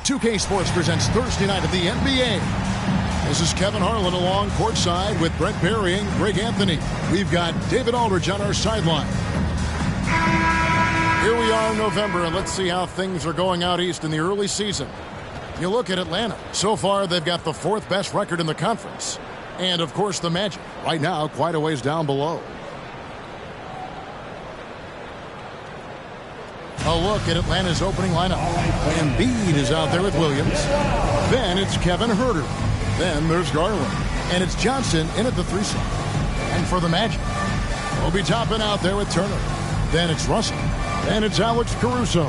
NBA2K Sports presents Thursday night of the NBA. This is Kevin Harlan along courtside with Brent Barry and Greg Anthony. We've got David Aldridge on our sideline. Here we are in November, and let's see how things are going out east in the early season. You look at Atlanta. So far, they've got the fourth best record in the conference. And, of course, the Magic. Right now, quite a ways down below. A look at Atlanta's opening lineup. Embiid is out there with Williams. Then it's Kevin Huerter. Then there's Garland. And it's Johnson in at the 3 slot. And for the Magic, Obi Toppin out there with Turner. Then it's Russell. Then it's Alex Caruso.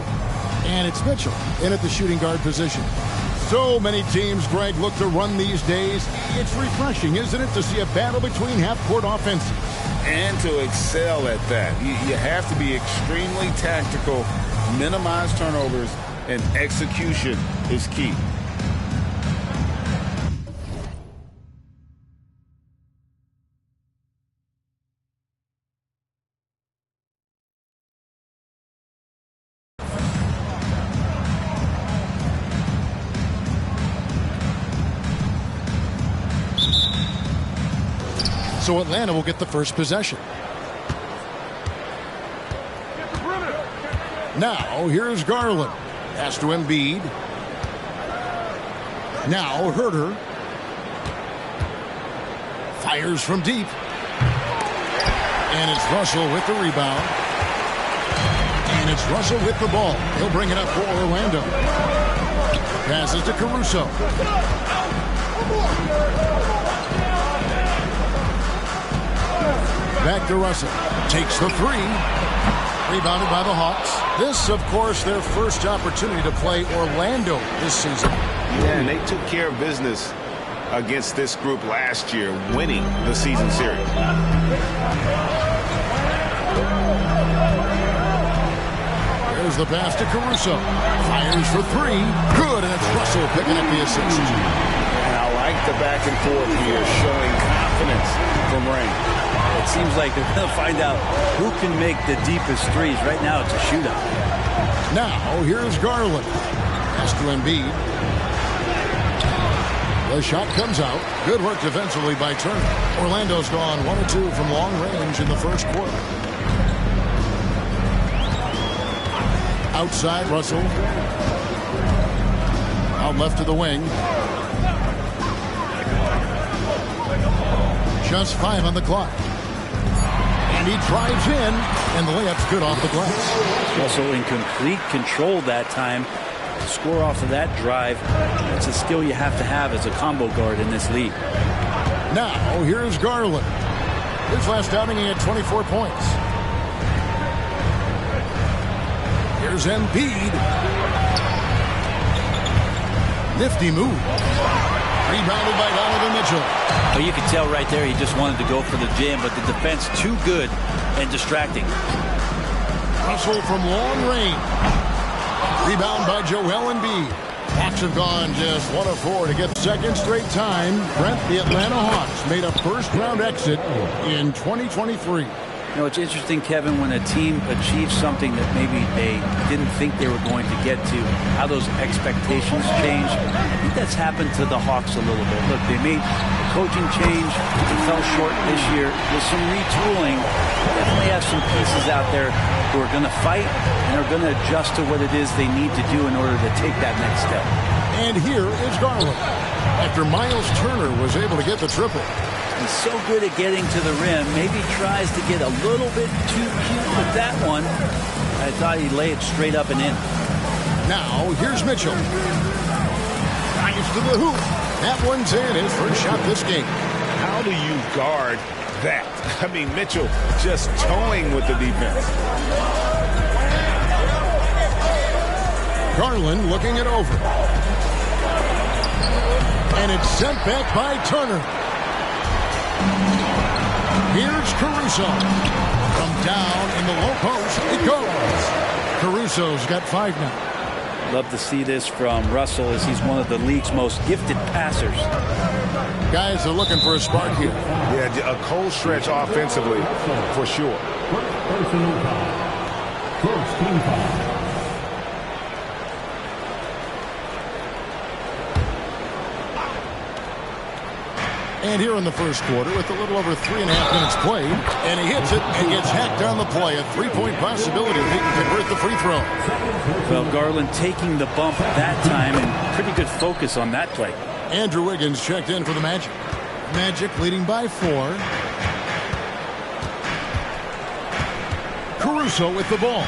And it's Mitchell in at the shooting guard position. So many teams, Greg, look to run these days. It's refreshing, isn't it, to see a battle between half-court offenses? And to excel at that. You have to be extremely tactical, minimize turnovers, and execution is key. So Atlanta will get the first possession. Now, here's Garland. Pass to Embiid. Now, Huerter. Fires from deep. And it's Russell with the rebound. And it's Russell with the ball. He'll bring it up for Orlando. Passes to Caruso. Back to Russell. Takes the 3. Rebounded by the Hawks. This, of course, their first opportunity to play Orlando this season. Yeah, and they took care of business against this group last year, winning the season series. There's the pass to Caruso. Fires for 3. Good, and it's Russell picking up the assist. And I like the back and forth here, showing confidence from Rain. It seems like they're going to find out who can make the deepest threes. Right now, it's a shootout. Now, here's Garland. Pass to Embiid. The shot comes out. Good work defensively by Turner. Orlando's gone 1 of 2 from long range in the first quarter. Outside, Russell. Out left to the wing. Just 5 on the clock. And he drives in, and the layup's good off the glass. Russell in complete control that time. Score off of that drive. It's a skill you have to have as a combo guard in this league. Now, here's Garland. His last outing, he had 24 points. Here's Embiid. Nifty move. Rebounded by Donovan Mitchell. Well, you can tell right there he just wanted to go for the jam, but the defense too good and distracting. Russell from long range. Rebound by Joel Embiid. Hawks have gone just 1 of 4 to get second straight time. Brent, the Atlanta Hawks made a first-round exit in 2023. You know, it's interesting, Kevin, when a team achieves something that maybe they didn't think they were going to get to, how those expectations change. I think that's happened to the Hawks a little bit. Look, they made a coaching change. They fell short this year. With some retooling, they definitely have some pieces out there who are going to fight and are going to adjust to what it is they need to do in order to take that next step. And here is Garland. After Miles Turner was able to get the triple. He's so good at getting to the rim. Maybe tries to get a little bit too cute with that one. I thought he'd lay it straight up and in. Now, here's Mitchell. Drives to the hoop. That one's in. His first shot this game. How do you guard that? I mean, Mitchell just towing with the defense. Garland looking it over. And it's sent back by Turner. Here's Caruso. From down in the low post, it goes. Caruso's got 5 now. Love to see this from Russell, as he's one of the league's most gifted passers. Guys are looking for a spark here. Yeah, a cold stretch offensively, for sure. First team foul. And here in the first quarter, with a little over 3.5 minutes played, and he hits it and gets hacked on the play. A three-point possibility if he can convert the free throw. Well, Garland taking the bump that time, and pretty good focus on that play. Andrew Wiggins checked in for the Magic. Magic leading by 4. Caruso with the ball.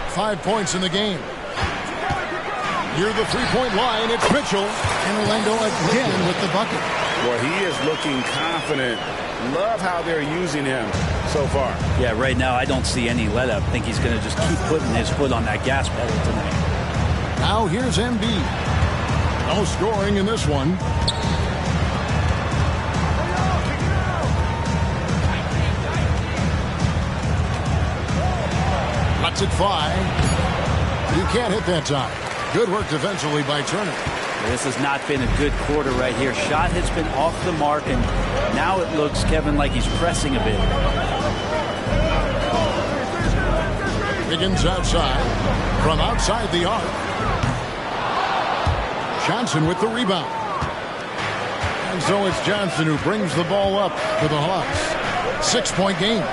5 points in the game. Near the three-point line, it's Mitchell. And Orlando again with the bucket. Well, he is looking confident. Love how they're using him so far. Yeah, right now I don't see any let-up. I think he's going to just keep putting his foot on that gas pedal tonight. Now here's Embiid. No scoring in this one. Lets it fly. You can't hit that time. Good work defensively by Turner. This has not been a good quarter right here. Shot has been off the mark, and now it looks, Kevin, like he's pressing a bit. Wiggins outside. From outside the arc. Johnson with the rebound. And so it's Johnson who brings the ball up for the Hawks. 6-point game.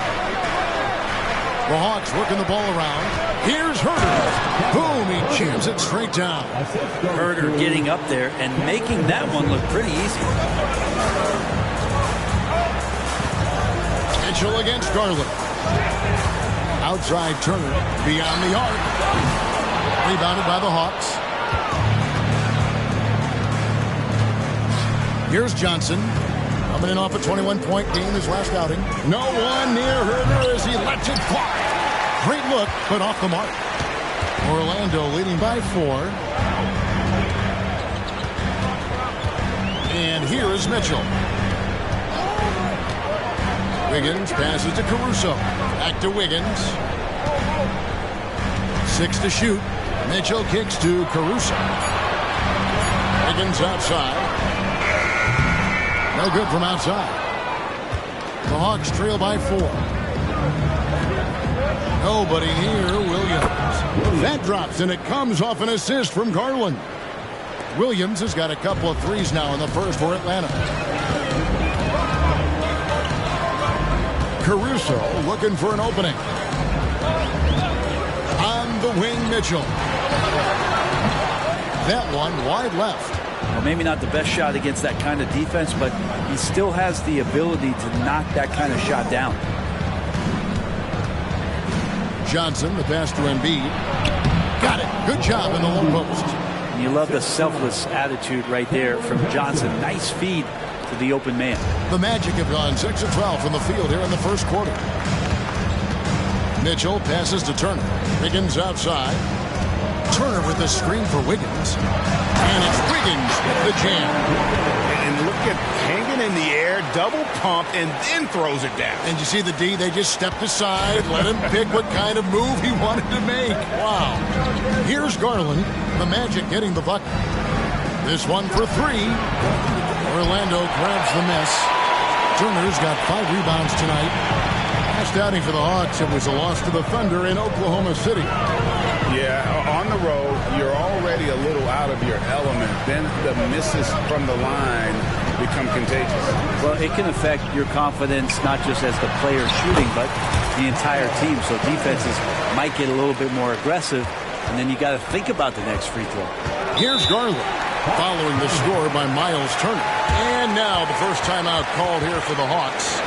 The Hawks working the ball around. Here's Herter. Boom, he jams it straight down. Herter getting up there and making that one look pretty easy. Mitchell against Garland. Outside Turner. Beyond the arc. Rebounded by the Hawks. Here's Johnson. Coming in off a 21-point game his last outing. No one near Herter as he lets it fly. Great look, but off the mark. Orlando leading by 4. And here is Mitchell. Wiggins passes to Caruso. Back to Wiggins. 6 to shoot. Mitchell kicks to Caruso. Wiggins outside. No good from outside. The Hawks trail by 4. Nobody near Williams. That drops, and it comes off an assist from Garland. Williams has got a couple of threes now in the first for Atlanta. Caruso looking for an opening. On the wing, Mitchell. That one wide left. Well, maybe not the best shot against that kind of defense, but he still has the ability to knock that kind of shot down. Johnson, the pass to Embiid. Got it. Good job in the low post. And you love the selfless attitude right there from Johnson. Nice feed to the open man. The Magic have gone 6 of 12 from the field here in the first quarter. Mitchell passes to Turner. Wiggins outside. Turner with the screen for Wiggins. And it's Wiggins with the jam. And look at hanging in the air, double pump, and then throws it down. And you see the D, they just stepped aside, let him pick what kind of move he wanted to make. Wow. Here's Garland, the Magic getting the bucket. This one for 3. Orlando grabs the miss. Turner's got 5 rebounds tonight. Last outing for the Hawks, it was a loss to the Thunder in Oklahoma City. Yeah, on the road, you're already a little out of your element. Then the misses from the line become contagious. Well, it can affect your confidence, not just as the player shooting, but the entire team. So defenses might get a little bit more aggressive, and then you got to think about the next free throw. Here's Garland, following the score by Miles Turner. And now the first timeout called here for the Hawks.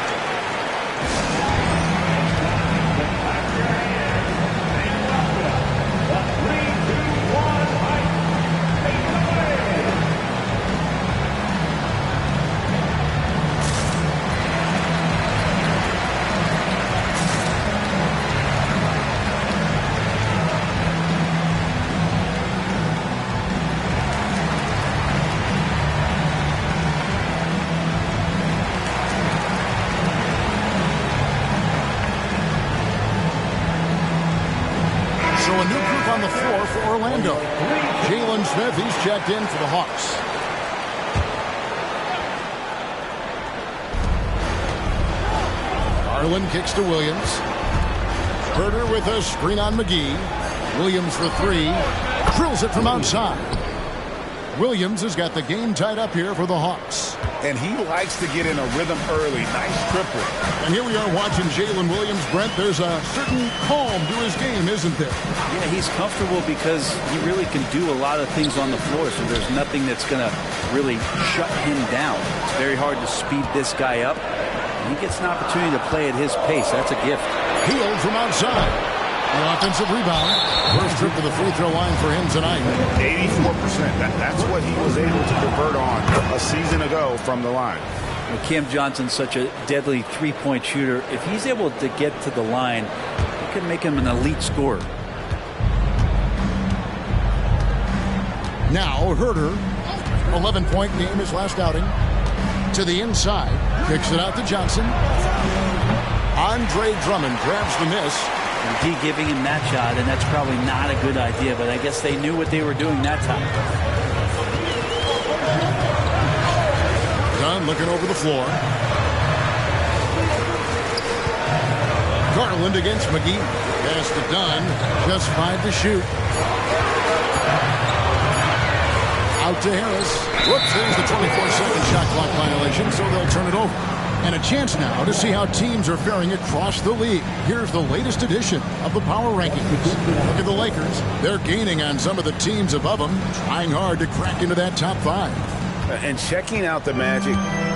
So a new group on the floor for Orlando. Jalen Smith, he's checked in for the Hawks. Garland kicks to Williams. Herter with a screen on McGee. Williams for 3. Drills it from outside. Williams has got the game tied up here for the Hawks. and he likes to get in a rhythm early. Nice triple. And here we are watching Jalen Williams. Brent, there's a certain calm to his game, isn't there? Yeah, he's comfortable because he really can do a lot of things on the floor, so there's nothing that's going to really shut him down. It's very hard to speed this guy up. And he gets an opportunity to play at his pace. That's a gift. Healed from outside. An offensive rebound. First trip to the free throw line for him tonight. 84%. That's what he was able to convert on a season ago from the line. Cam Johnson's such a deadly three-point shooter. If he's able to get to the line, it could make him an elite scorer. Now Herter, 11-point game his last outing. To the inside, kicks it out to Johnson. Andre Drummond grabs the miss. And D giving him that shot, and that's probably not a good idea, but I guess they knew what they were doing that time. Dunn looking over the floor. Garland against McGee. Pass to Dunn. Just 5 to shoot. Out to Harris. Whoops, there's the 24-second shot clock violation, so they'll turn it over. And a chance now to see how teams are faring across the league. Here's the latest edition of the Power Rankings. Look at the Lakers. They're gaining on some of the teams above them, trying hard to crack into that top 5. And checking out the Magic,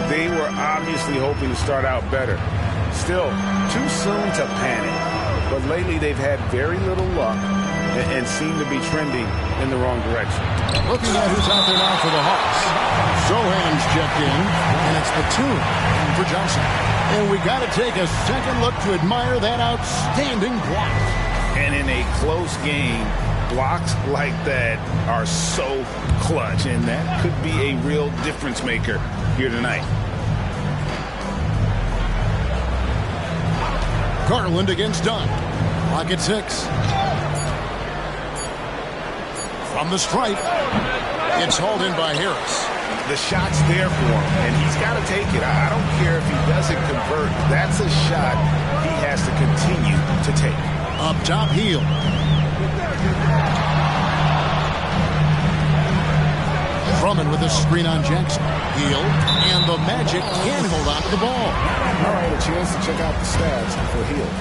they were obviously hoping to start out better. Still, too soon to panic. But lately they've had very little luck and seem to be trending in the wrong direction. Looking at who's out there now for the Hawks. Sohan's checked in, and it's Batum for Johnson. And we got to take a second look to admire that outstanding block. And in a close game, blocks like that are so clutch, and that could be a real difference maker here tonight. Garland against Dunn. Clock at 6. From the stripe, it's hauled in by Harris. The shot's there for him, and he's got to take it. I don't care if he doesn't convert. That's a shot he has to continue to take. Up top, Hield. Drummond with a screen on Jackson. Hield, and the Magic can hold on to the ball. All right, a chance to check out the stats for Hield.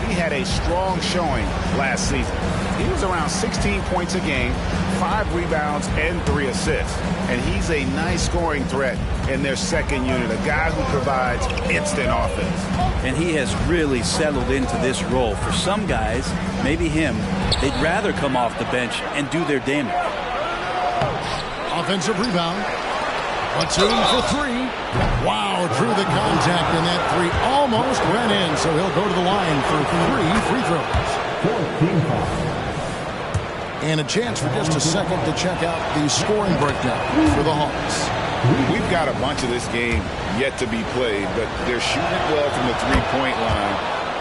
He had a strong showing last season. He was around 16 points a game, 5 rebounds, and 3 assists. And he's a nice scoring threat in their second unit, a guy who provides instant offense. And he has really settled into this role. For some guys, maybe him, they'd rather come off the bench and do their damage. Offensive rebound. Batum for 3. Wow, drew the contact, and that 3 almost went in, so he'll go to the line for 3 free throws. And a chance for just a second to check out the scoring breakdown for the Hawks. We've got a bunch of this game yet to be played, but they're shooting it well from the three-point line.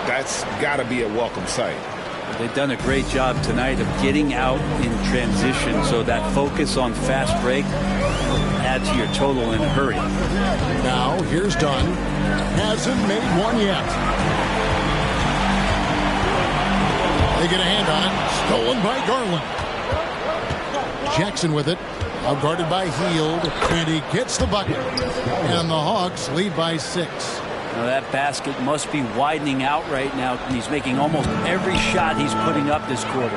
That's got to be a welcome sight. They've done a great job tonight of getting out in transition, so that focus on fast break will add to your total in a hurry. Now, here's Dunn. Hasn't made one yet. They get a hand on it. Stolen by Garland. Jackson with it. Now guarded by Hield. And he gets the bucket. And the Hawks lead by 6. Now that basket must be widening out right now. And he's making almost every shot he's putting up this quarter.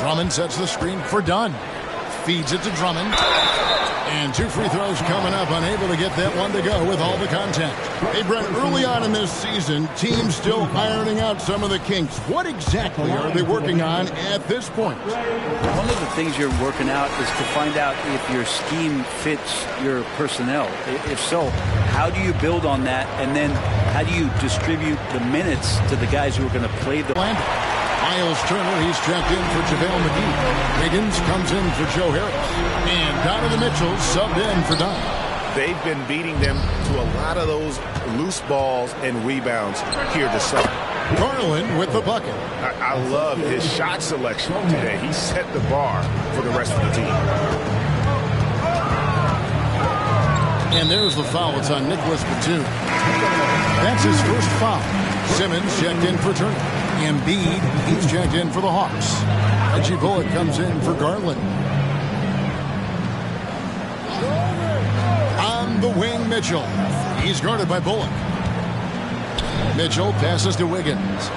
Drummond sets the screen for Dunn. Feeds it to Drummond. And 2 free throws coming up, unable to get that one to go with all the contact. Hey, Brent, early on in this season, teams still ironing out some of the kinks. What exactly are they working on at this point? One of the things you're working out is to find out if your scheme fits your personnel. If so, how do you build on that? And then how do you distribute the minutes to the guys who are going to play the... Miles Turner, he's checked in for JaVale McGee. Higgins comes in for Joe Harris. And Donovan Mitchell subbed in for Dunn. They've been beating them to a lot of those loose balls and rebounds here to start. Garland with the bucket. I love his shot selection today. He set the bar for the rest of the team. And there's the foul. It's on Nicholas Batum. That's his first foul. Simmons checked in for Turner. Embiid, he's checked in for the Hawks. Reggie Bullock comes in for Garland. On the wing, Mitchell. He's guarded by Bullock. Mitchell passes to Wiggins.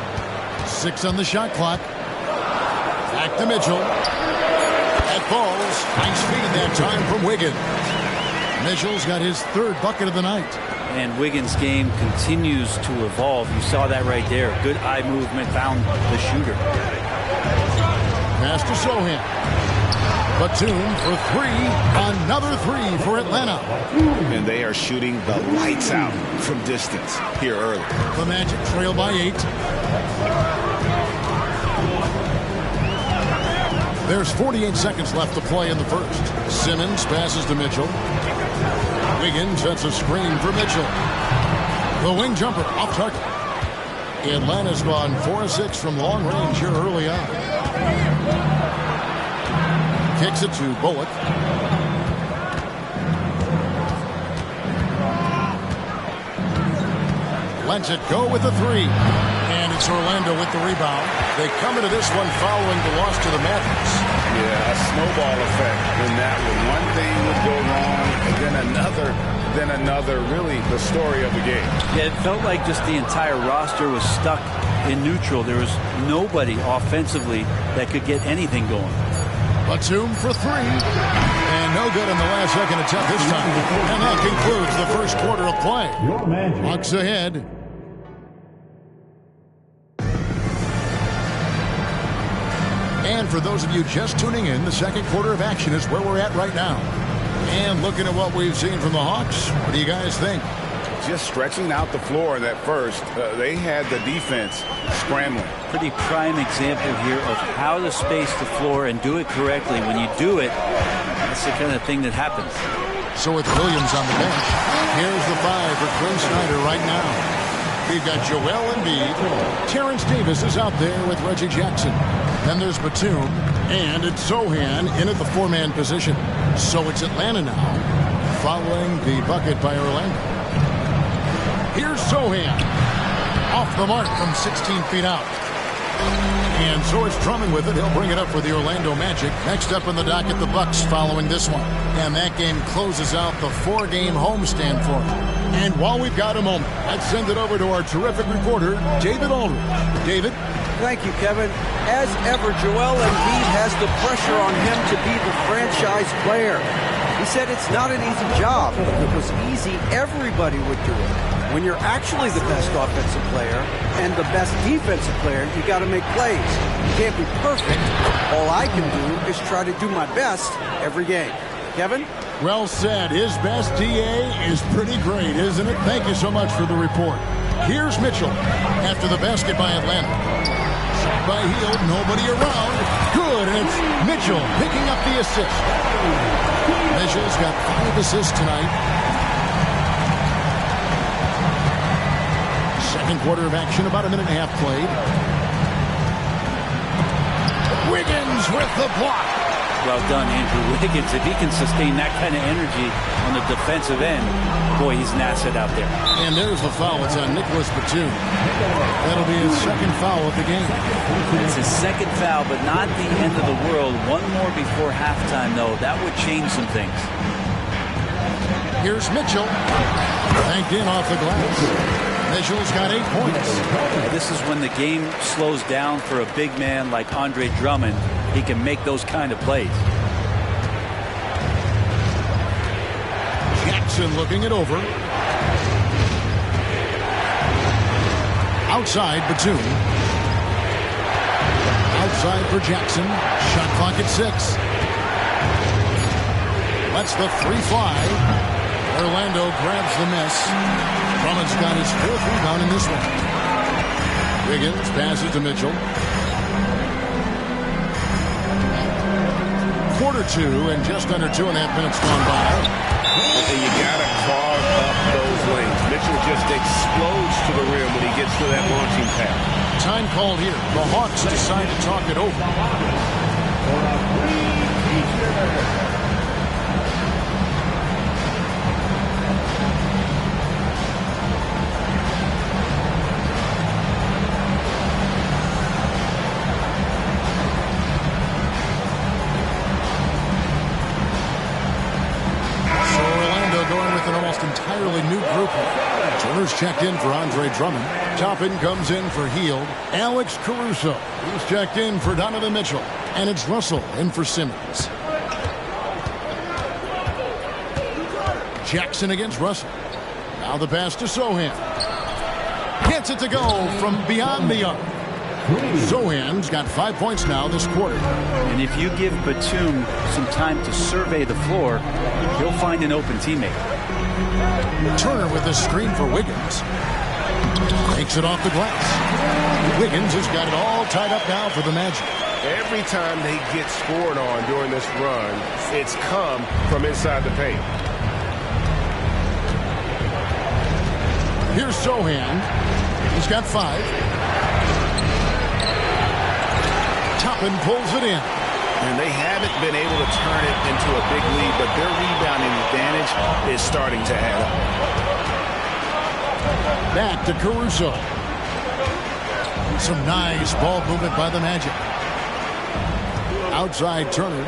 6 on the shot clock. Back to Mitchell. That falls. Nice feed that time from Wiggins. Mitchell's got his 3rd bucket of the night. And Wiggins' game continues to evolve. You saw that right there. Good eye movement, found the shooter. Pass to Sohan. Batum for 3. Another 3 for Atlanta. And they are shooting the lights out from distance here early. The Magic trail by 8. There's 48 seconds left to play in the first. Simmons passes to Mitchell. Wiggins sets a screen for Mitchell. The wing jumper off target. Atlanta's gone 4 of 6 from long range here early on. Kicks it to Bullock. Lets it go with a 3. And it's Orlando with the rebound. They come into this one following the loss to the Mavericks. Yeah, a snowball effect in that one. One thing would go wrong, and then another. Really the story of the game. Yeah, it felt like just the entire roster was stuck in neutral. There was nobody offensively that could get anything going. Batum for 3. And no good in the last second attempt this time. And that concludes the first quarter of play. Bucks ahead. And for those of you just tuning in, the second quarter of action is where we're at right now. And looking at what we've seen from the Hawks, what do you guys think? Just stretching out the floor in that first. They had the defense scrambling. Pretty prime example here of how to space the floor and do it correctly. When you do it, that's the kind of thing that happens. So with Williams on the bench, here's the 5 for Quinn Snyder right now. We've got Joel Embiid. Terrence Davis is out there with Reggie Jackson. Then there's Batum, and it's Sohan in at the 4-man position. So it's Atlanta now, following the bucket by Orlando. Here's Sohan. Off the mark from 16 feet out. And so it's Drummond with it. He'll bring it up for the Orlando Magic. Next up in the docket, the Bucks following this one. And that game closes out the 4-game homestand for them. And while we've got a moment, let's send it over to our terrific reporter, David Aldridge. David? Thank you, Kevin. As ever, Joel Embiid has the pressure on him to be the franchise player. He said it's not an easy job. If it was easy, everybody would do it. When you're actually the best offensive player and the best defensive player, you got to make plays. You can't be perfect. All I can do is try to do my best every game. Kevin? Well said. His best DA is pretty great, isn't it? Thank you so much for the report. Here's Mitchell after the basket by Atlanta. Shot by Hield, nobody around. Good, and it's Mitchell picking up the assist. Mitchell's got 5 assists tonight. Second quarter of action, about a minute and a half played. Wiggins with the block. Well done, Andrew Wiggins. If he can sustain that kind of energy on the defensive end, boy, he's an asset out there. And there's the foul. It's on Nicholas Batum. That'll be his second foul of the game. It's his second foul, but not the end of the world. One more before halftime, though. That would change some things. Here's Mitchell. Banked in off the glass. Mitchell's got 8 points. This is when the game slows down for a big man like Andre Drummond. He can make those kind of plays. Jackson looking it over. Outside, Batum. Outside for Jackson. Shot clock at 6. Lets the 3 fly. Orlando grabs the miss. Drummond's got his 4th rebound in this one. Wiggins passes to Mitchell. Quarter 2 and just under 2.5 minutes gone by. And you got to clog up those lanes. Mitchell just explodes to the rim when he gets to that launching pad. Time called here. The Hawks decide to talk it over. group. Turner's checked in for Andre Drummond. Toppin comes in for Hield. Alex Caruso. He's checked in for Donovan Mitchell. And it's Russell in for Simmons. Jackson against Russell. Now the pass to Sohan. Gets it to go from beyond the arc. Sohan's got 5 points now this quarter. And if you give Batum some time to survey the floor, he'll find an open teammate. Turner with a screen for Wiggins. Takes it off the glass. Wiggins has got it all tied up now for the Magic. Every time they get scored on during this run, it's come from inside the paint. Here's Sohan. He's got 5. Toppin pulls it in. And they haven't been able to turn it into a big lead, but their rebounding advantage is starting to add up. Back to Caruso. Some nice ball movement by the Magic. Outside Turner.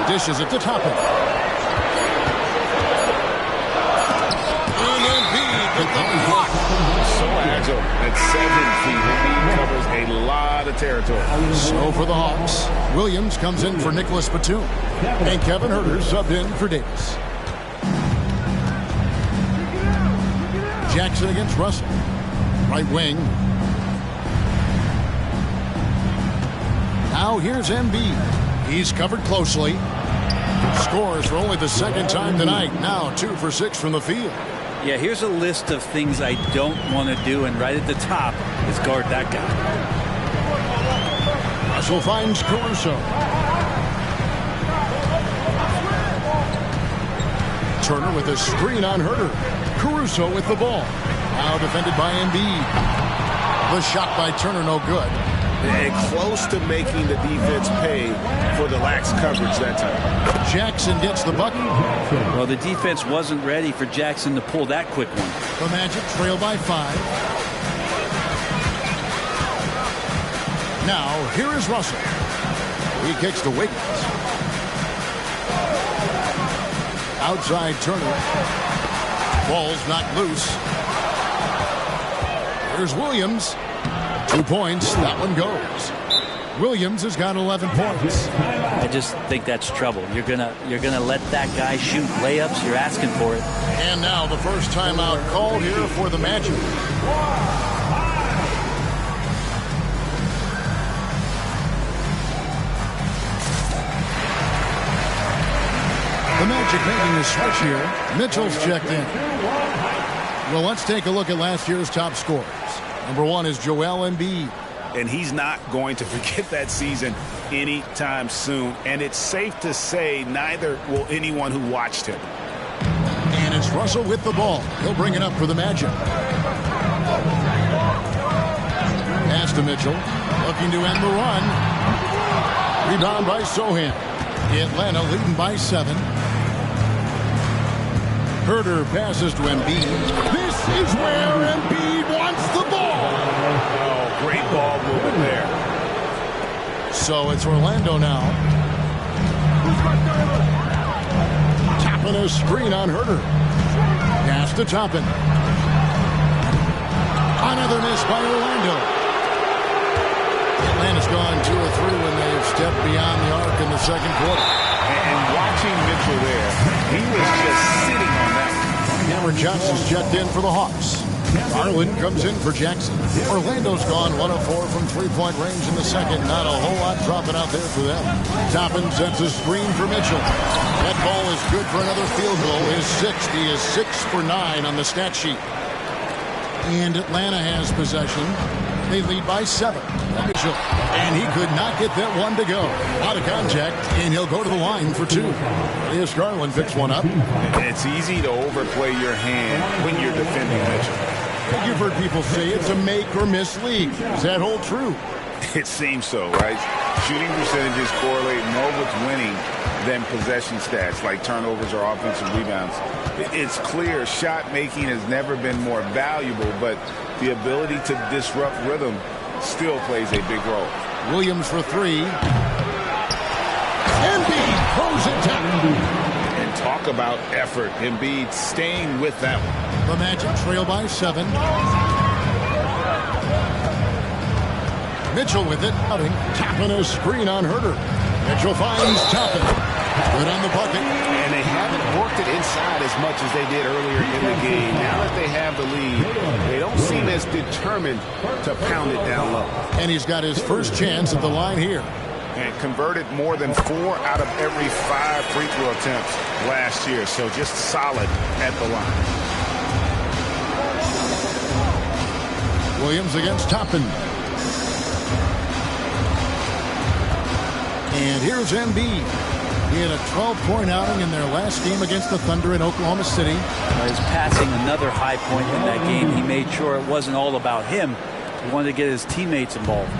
Dishes it to Toppin. And Embiid with the block. So agile at 7 feet. Embiid covers a lot of territory. So for the Hawks, Williams comes in for Nicholas Batum. And Kevin Huerter subbed in for Davis. Jackson against Russell. Right wing. Now here's Embiid. He's covered closely. Scores for only the second time tonight. Now 2 for 6 from the field. Yeah, here's a list of things I don't want to do, and right at the top is guard that guy. Russell finds Caruso. Turner with a screen on Huerter. Caruso with the ball. Now defended by Embiid. The shot by Turner no good. And close to making the defense pay for the lax coverage that time. Jackson gets the bucket. Well, the defense wasn't ready for Jackson to pull that quick one. The Magic trail by 5. Now, here is Russell. He kicks to Wiggins. Outside Turner. Ball's knocked loose. Here's Williams. 2 points. That one goes. Williams has got 11 points. I just think that's trouble. You're gonna let that guy shoot layups. You're asking for it. And now the first timeout called here for the Magic. The Magic making a switch here. Mitchell's checked in. Well, let's take a look at last year's top scorers. Number 1 is Joel Embiid. And he's not going to forget that season anytime soon. And it's safe to say neither will anyone who watched him. And it's Russell with the ball. He'll bring it up for the Magic. Pass to Mitchell. Looking to end the run. Rebound by Sohan. Atlanta leading by 7. Huerter passes to Embiid. This is where Embiid wants the ball. Oh, great ball movement there. So it's Orlando now. Toppin a screen on Huerter. Pass to Toppin. Another miss by Orlando. Atlanta's gone 2 or 3 when they've stepped beyond the arc in the second quarter. And watching Mitchell there, he was just sitting on that one. Cameron Johnson's checked in for the Hawks. Garland comes in for Jackson. Orlando's gone 1 of 4 from three-point range in the second. Not a whole lot dropping out there for them. Toppin sets a screen for Mitchell. That ball is good for another field goal. His 6th. He is 6 for 9 on the stat sheet. And Atlanta has possession. They lead by 7. Mitchell. And he could not get that one to go. Out of contact, and he'll go to the line for 2. Darius Garland picks one up. It's easy to overplay your hand when you're defending Mitchell. You've heard people say it's a make or miss league. Does that hold true? It seems so, right? Shooting percentages correlate more with winning than possession stats like turnovers or offensive rebounds. It's clear shot making has never been more valuable, but the ability to disrupt rhythm still plays a big role. Williams for 3. Embiid throws it down. And talk talk about effort. Embiid staying with that one. The Magic trail by 7. Mitchell with it. Tapping a screen on Herter. Mitchell finds Toppin. Good on the bucket. And they haven't worked it inside as much as they did earlier in the game. Now that they have the lead, they don't seem as determined to pound it down low. And he's got his first chance at the line here. And converted more than 4 out of every 5 free throw attempts last year. So just solid at the line. Williams against Toppin. And here's Embiid. He had a 12-point outing in their last game against the Thunder in Oklahoma City. He's passing another high point in that game. He made sure it wasn't all about him. He wanted to get his teammates involved.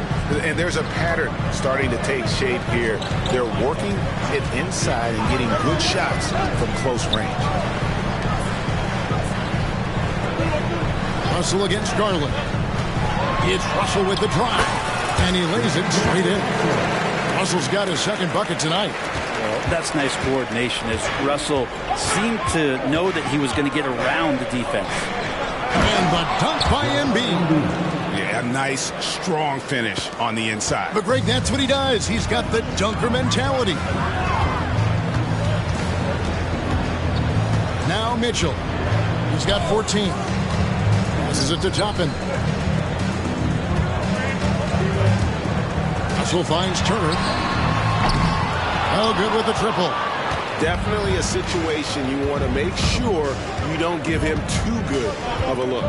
And there's a pattern starting to take shape here. They're working it inside and getting good shots from close range. Russell against Garland. It's Russell with the drive. And he lays it straight in. Russell's got his second bucket tonight. Well, that's nice coordination as Russell seemed to know that he was going to get around the defense. And the dunk by Embiid. Yeah, a nice, strong finish on the inside. But, Greg, that's what he does. He's got the dunker mentality. Now Mitchell. He's got 14. Passes it to Toppin. Russell finds Turner. Oh, good with the triple. Definitely a situation you want to make sure you don't give him too good of a look.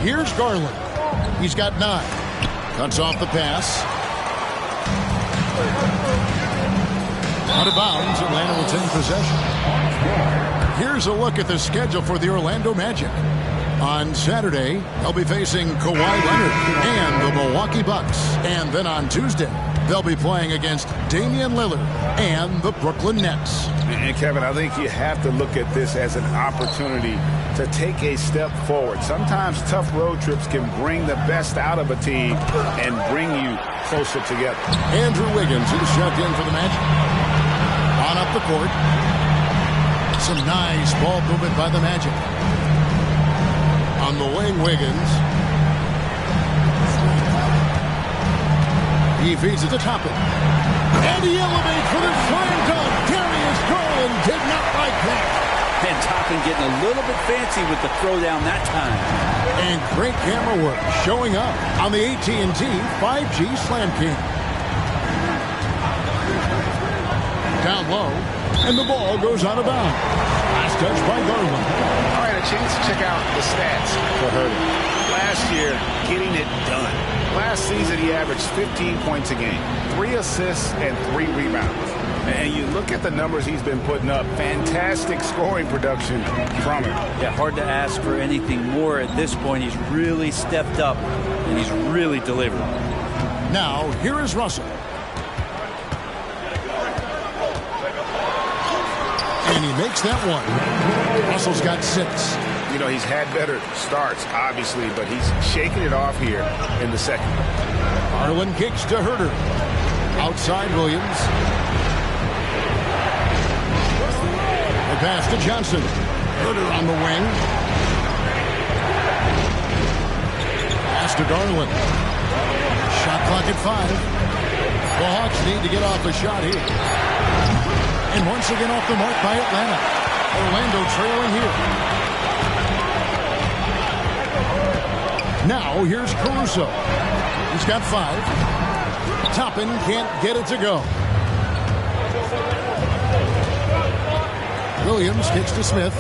Here's Garland. He's got 9. Cuts off the pass. Out of bounds. Atlanta will take possession. Here's a look at the schedule for the Orlando Magic. On Saturday, they'll be facing Kawhi Leonard and the Milwaukee Bucks. And then on Tuesday, they'll be playing against Damian Lillard and the Brooklyn Nets. And, Kevin, I think you have to look at this as an opportunity to take a step forward. Sometimes tough road trips can bring the best out of a team and bring you closer together. Andrew Wiggins is checked in for the Magic. On up the court. Some nice ball movement by the Magic. On the wing, Wiggins. He feeds it to Toppin. And he elevates for the slam dunk. Darius Garland did not like that. And Toppin getting a little bit fancy with the throwdown that time. And great camera work showing up on the AT&T 5G Slam King. Down low, and the ball goes out of bounds. Last touch by Garland. All right, a chance to check out the stats for Herter. Last year, getting it done. Last season, he averaged 15 points a game, 3 assists, and 3 rebounds. And you look at the numbers he's been putting up, fantastic scoring production from him. Yeah, hard to ask for anything more at this point. He's really stepped up, and he's really delivered. Now, here is Russell. And he makes that one. Russell's got 6. You know, he's had better starts, obviously, but he's shaking it off here in the second. Garland kicks to Herter. Outside Williams. The pass to Johnson. Herter on the wing. Pass to Garland. Shot clock at 5. The Hawks need to get off a shot here. And once again off the mark by Atlanta. Orlando trailing here. Now here's Caruso. He's got 5. Toppin can't get it to go. Williams kicks to Smith.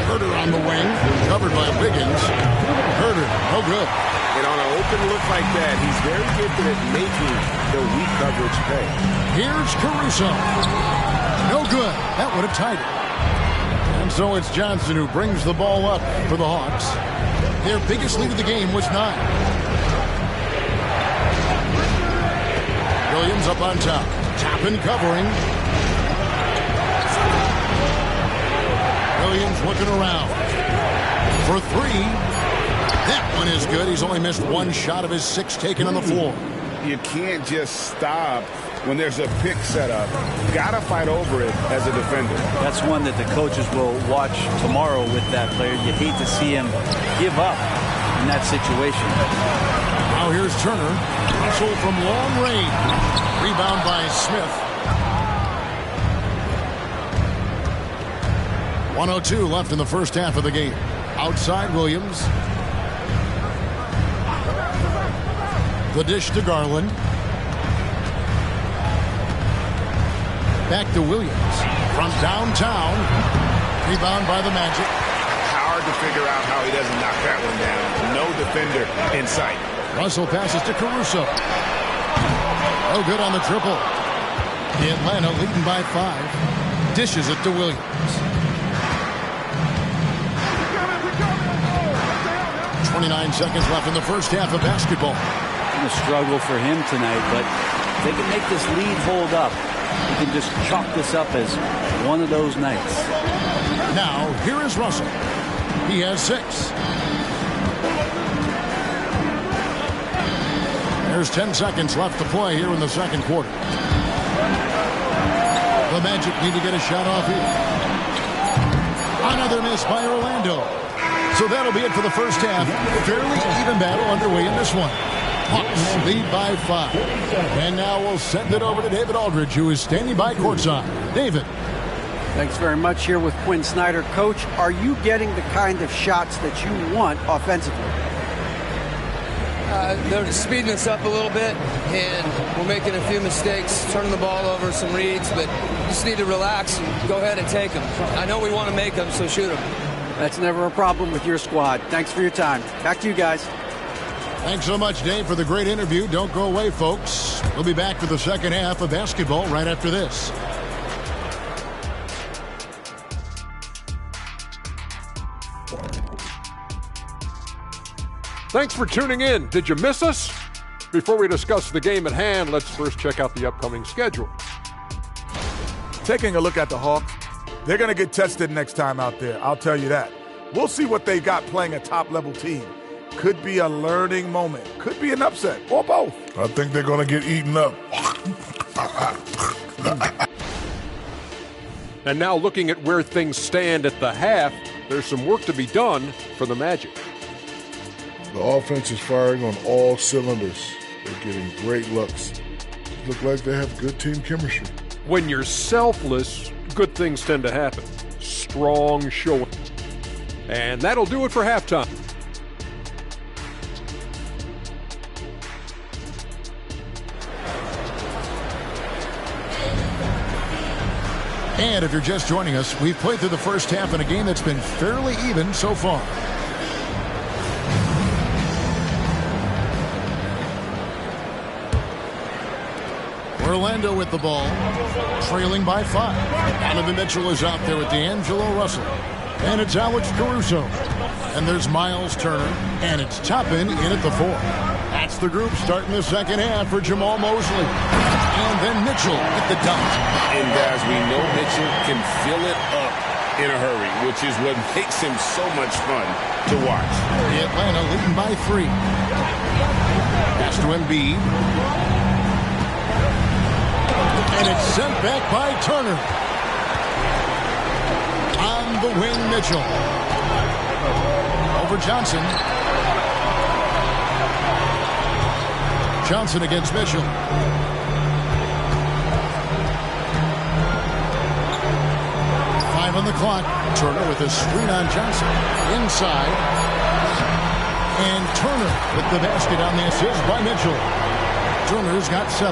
Herter on the wing. Covered by Wiggins. Herter, no good. And on an open look like that, he's very gifted at making the weak coverage pay. Here's Caruso. No good. That would have tied it. And so it's Johnson who brings the ball up for the Hawks. Their biggest lead of the game was 9. Williams up on top. Toppin covering. Williams looking around. For 3. That one is good. He's only missed 1 shot of his 6 taken on the floor. You can't just stop when there's a pick set up. Got to fight over it as a defender. That's one that the coaches will watch tomorrow with that player. You hate to see him give up in that situation. Now here's Turner. Russell from long range. Rebound by Smith. 1:02 left in the first half of the game. Outside Williams. The dish to Garland. Back to Williams. From downtown. Rebound by the Magic. Hard to figure out how he doesn't knock that one down. No defender in sight. Russell passes to Caruso. Oh, good on the triple. Atlanta leading by 5. Dishes it to Williams. 29 seconds left in the first half of basketball. A struggle for him tonight, but if they can make this lead hold up, you can just chalk this up as one of those nights. Now, here is Russell. He has 6. There's 10 seconds left to play here in the second quarter. The Magic need to get a shot off here. Another miss by Orlando. So that'll be it for the first half. Fairly even battle underway in this one. Hawks lead by 5. And now we'll send it over to David Aldridge, who is standing by courtside. David. Thanks very much. Here with Quinn Snyder. Coach, are you getting the kind of shots that you want offensively? They're speeding us up a little bit, and we're making a few mistakes, turning the ball over, some reads, but you just need to relax and go ahead and take them. I know we want to make them, so shoot them. That's never a problem with your squad. Thanks for your time. Back to you guys. Thanks so much, Dave, for the great interview. Don't go away, folks. We'll be back for the second half of basketball right after this. Thanks for tuning in. Did you miss us? Before we discuss the game at hand, let's first check out the upcoming schedule. Taking a look at the Hawks, they're going to get tested next time out there. I'll tell you that. We'll see what they got playing a top-level team. Could be a learning moment. Could be an upset, or both. I think they're going to get eaten up. And now looking at where things stand at the half, there's some work to be done for the Magic. The offense is firing on all cylinders. They're getting great looks. Look like they have good team chemistry. When you're selfless, good things tend to happen. Strong showing. And that'll do it for halftime. And if you're just joining us, we've played through the first half in a game that's been fairly even so far. Orlando with the ball, trailing by 5. Donovan Mitchell is out there with D'Angelo Russell. And it's Alex Caruso. And there's Miles Turner. And it's Toppin in at the 4. That's the group starting the second half for Jamal Mosley. And then Mitchell at the dunk. And guys, we know Mitchell can fill it up in a hurry, which is what makes him so much fun to watch. Atlanta leading by 3. Pass to Embiid. And it's sent back by Turner. On the wing, Mitchell. Over Johnson. Johnson against Mitchell. On the clock. Turner with a screen on Johnson. Inside. And Turner with the basket on the assist by Mitchell. Turner's got 7.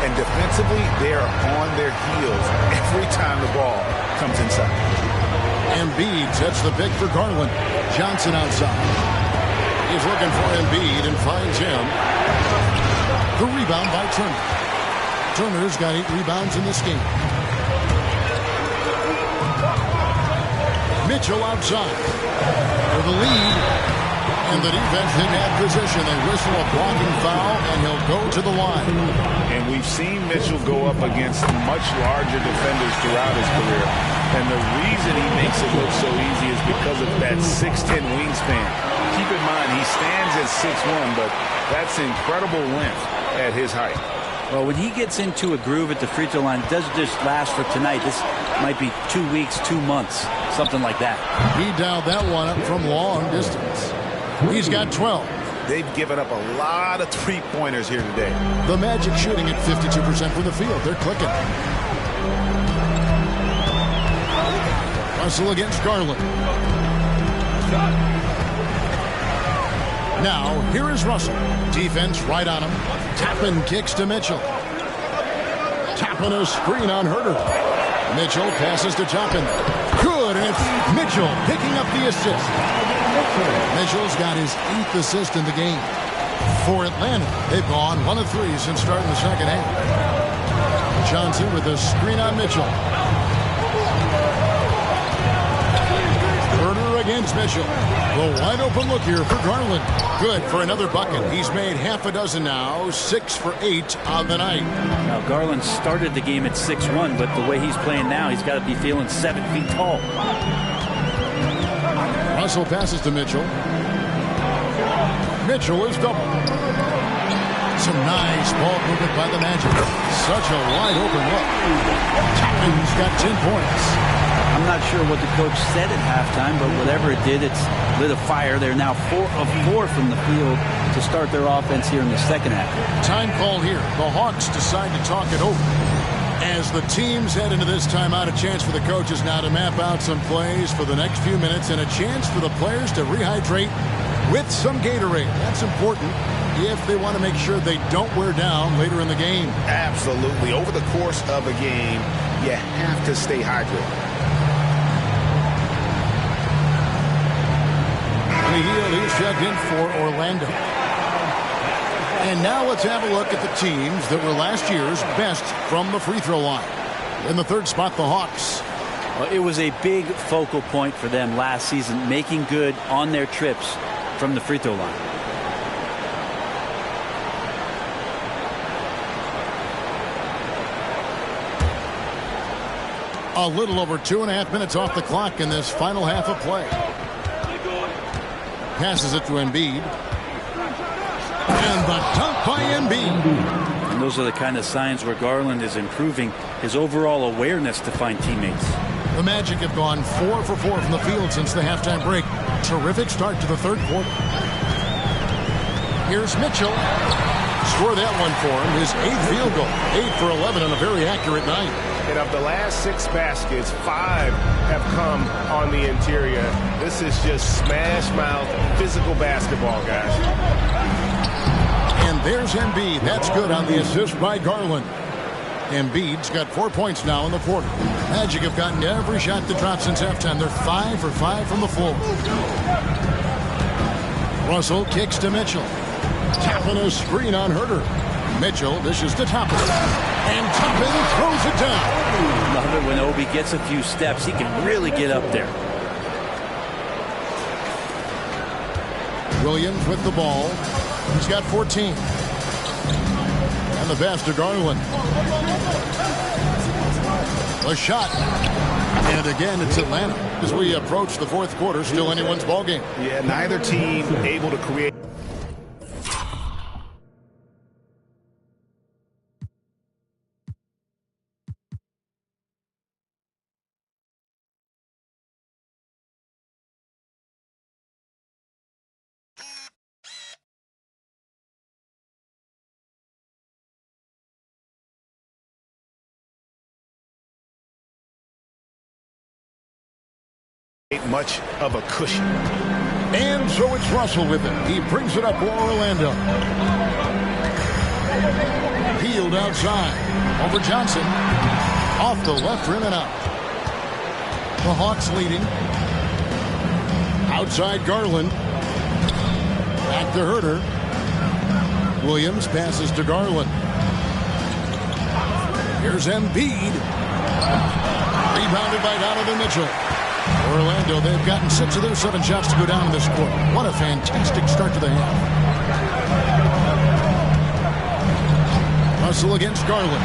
And defensively, they are on their heels every time the ball comes inside. Embiid sets the pick for Garland. Johnson outside. He's looking for Embiid and finds him. The rebound by Turner. Turner's got 8 rebounds in this game. Mitchell outside for the lead, and the defense didn't have position. They whistle a blocking foul, and he'll go to the line. And we've seen Mitchell go up against much larger defenders throughout his career, and the reason he makes it look so easy is because of that 6'10" wingspan. keep in mind he stands at 6'1", but that's incredible length at his height. Well, when he gets into a groove at the free throw line, it doesn't just last for tonight. This might be 2 weeks, 2 months, something like that. He dialed that one up from long distance. He's got 12. They've given up a lot of three-pointers here today. The Magic shooting at 52% from the field. They're clicking. Russell against Garland. Now, here is Russell. Defense right on him. Toppin kicks to Mitchell. Toppin a screen on Herter. Mitchell passes to Toppin. Good, and it's Mitchell picking up the assist. Mitchell's got his 8th assist in the game. For Atlanta, they've gone 1 of 3 since starting the second half. Johnson with a screen on Mitchell. Herter against Mitchell. The wide open look here for Garland. Good for another bucket. He's made half a dozen now. 6 for 8 on the night. Now, Garland started the game at 6'1", but the way he's playing now, he's got to be feeling 7 feet tall. Russell passes to Mitchell. Mitchell is double. Some nice ball movement by the Magic. Such a wide open look. Toppin's got 10 points. I'm not sure what the coach said at halftime, but whatever it did, it's lit a fire. They're now 4 of 4 from the field to start their offense here in the second half. Time call here. The Hawks decide to talk it over. As the teams head into this timeout, a chance for the coaches now to map out some plays for the next few minutes and a chance for the players to rehydrate with some Gatorade. That's important if they want to make sure they don't wear down later in the game. Absolutely. Over the course of a game, you have to stay hydrated. He's checked in for Orlando. And now let's have a look at the teams that were last year's best from the free throw line. In the third spot, the Hawks. Well, it was a big focal point for them last season, making good on their trips from the free throw line. A little over 2.5 minutes off the clock in this final half of play. Passes it to Embiid. And the dunk by Embiid. And those are the kind of signs where Garland is improving his overall awareness to find teammates. The Magic have gone 4 for 4 from the field since the halftime break. Terrific start to the third quarter. Here's Mitchell. Score that one for him. His 8th field goal. 8 for 11 on a very accurate night. And of the last 6 baskets, 5 have come on the interior. This is just smash mouth physical basketball, guys. And there's Embiid. That's good on the assist by Garland. Embiid's got 4 points now in the quarter. Magic have gotten every shot to drop since halftime. They're 5 for 5 from the floor. Russell kicks to Mitchell. Tapping a screen on Herter. Mitchell dishes to Toppin. And Toppin throws it down. Love it when Obi gets a few steps. He can really get up there. Williams with the ball. He's got 14. And the pass to Garland. A shot. And again, it's Atlanta. As we approach the fourth quarter, still anyone's ball game. Yeah, neither team able to create. Much of a cushion. And so it's Russell with it. He brings it up for Orlando. Peeled outside. Over Johnson. Off the left rim and out. The Hawks leading. Outside Garland. Back to Herter. Williams passes to Garland. Here's Embiid. Rebounded by Donovan Mitchell. Orlando, they've gotten 6 of their 7 shots to go down in this quarter. What a fantastic start to the half. Russell against Garland.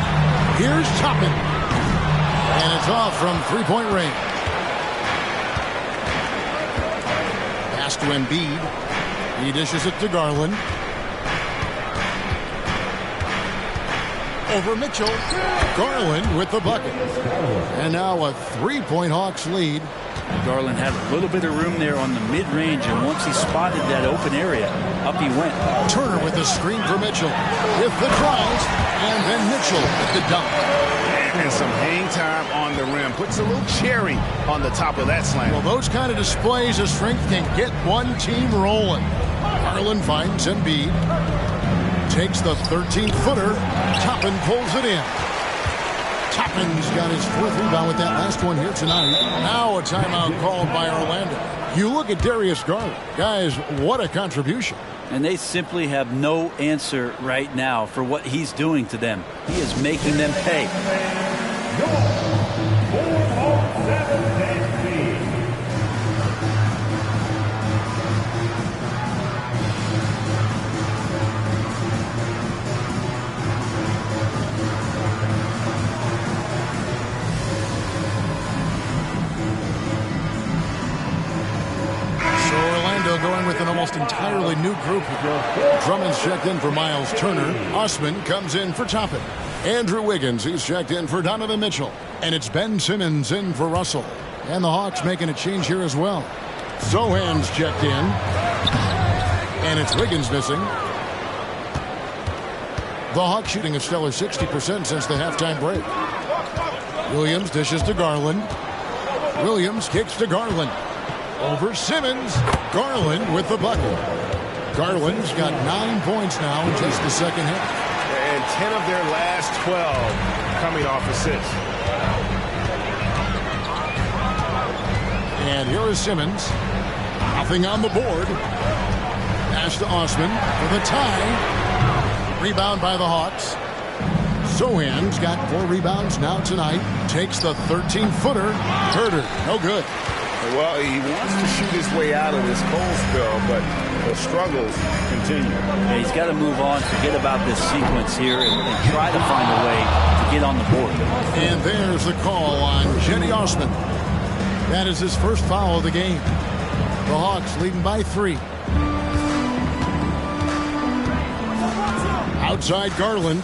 Here's Toppin. And it's off from three-point range. Pass to Embiid. He dishes it to Garland. Over Mitchell. Garland with the bucket. And now a 3-point Hawks lead. Garland had a little bit of room there on the mid-range, and once he spotted that open area, up he went. Turner with the screen for Mitchell. With the tries, and then Mitchell with the dunk. And some hang time on the rim. Puts a little cherry on the top of that slam. Well, those kind of displays of strength can get one team rolling. Garland finds Embiid. Takes the 13-footer. Toppin pulls it in. Toppin's got his 4th rebound with that last one here tonight. Now a timeout called by Orlando. You look at Darius Garland. Guys, what a contribution. And they simply have no answer right now for what he's doing to them. He is making them pay. Going with an almost entirely new group. Drummond's checked in for Miles Turner. Osman comes in for Toppin. Andrew Wiggins, he's checked in for Donovan Mitchell. And it's Ben Simmons in for Russell. And the Hawks making a change here as well. Zohan's checked in. And it's Wiggins missing. The Hawks shooting a stellar 60% since the halftime break. Williams dishes to Garland. Williams kicks to Garland. Over Simmons. Garland with the bucket. Garland's got 9 points now in just the second half. And 10 of their last 12 coming off assists. And here is Simmons. Nothing on the board. Pass to Osman for the tie. Rebound by the Hawks. Zohan's got 4 rebounds now tonight. Takes the 13-footer. Herder, no good. Well, he wants to shoot his way out of this cold spell, but the struggles continue. Yeah, he's got to move on, forget about this sequence here, and try to find a way to get on the board. And there's the call on Cedi Osman. That is his first foul of the game. The Hawks leading by 3. Outside Garland.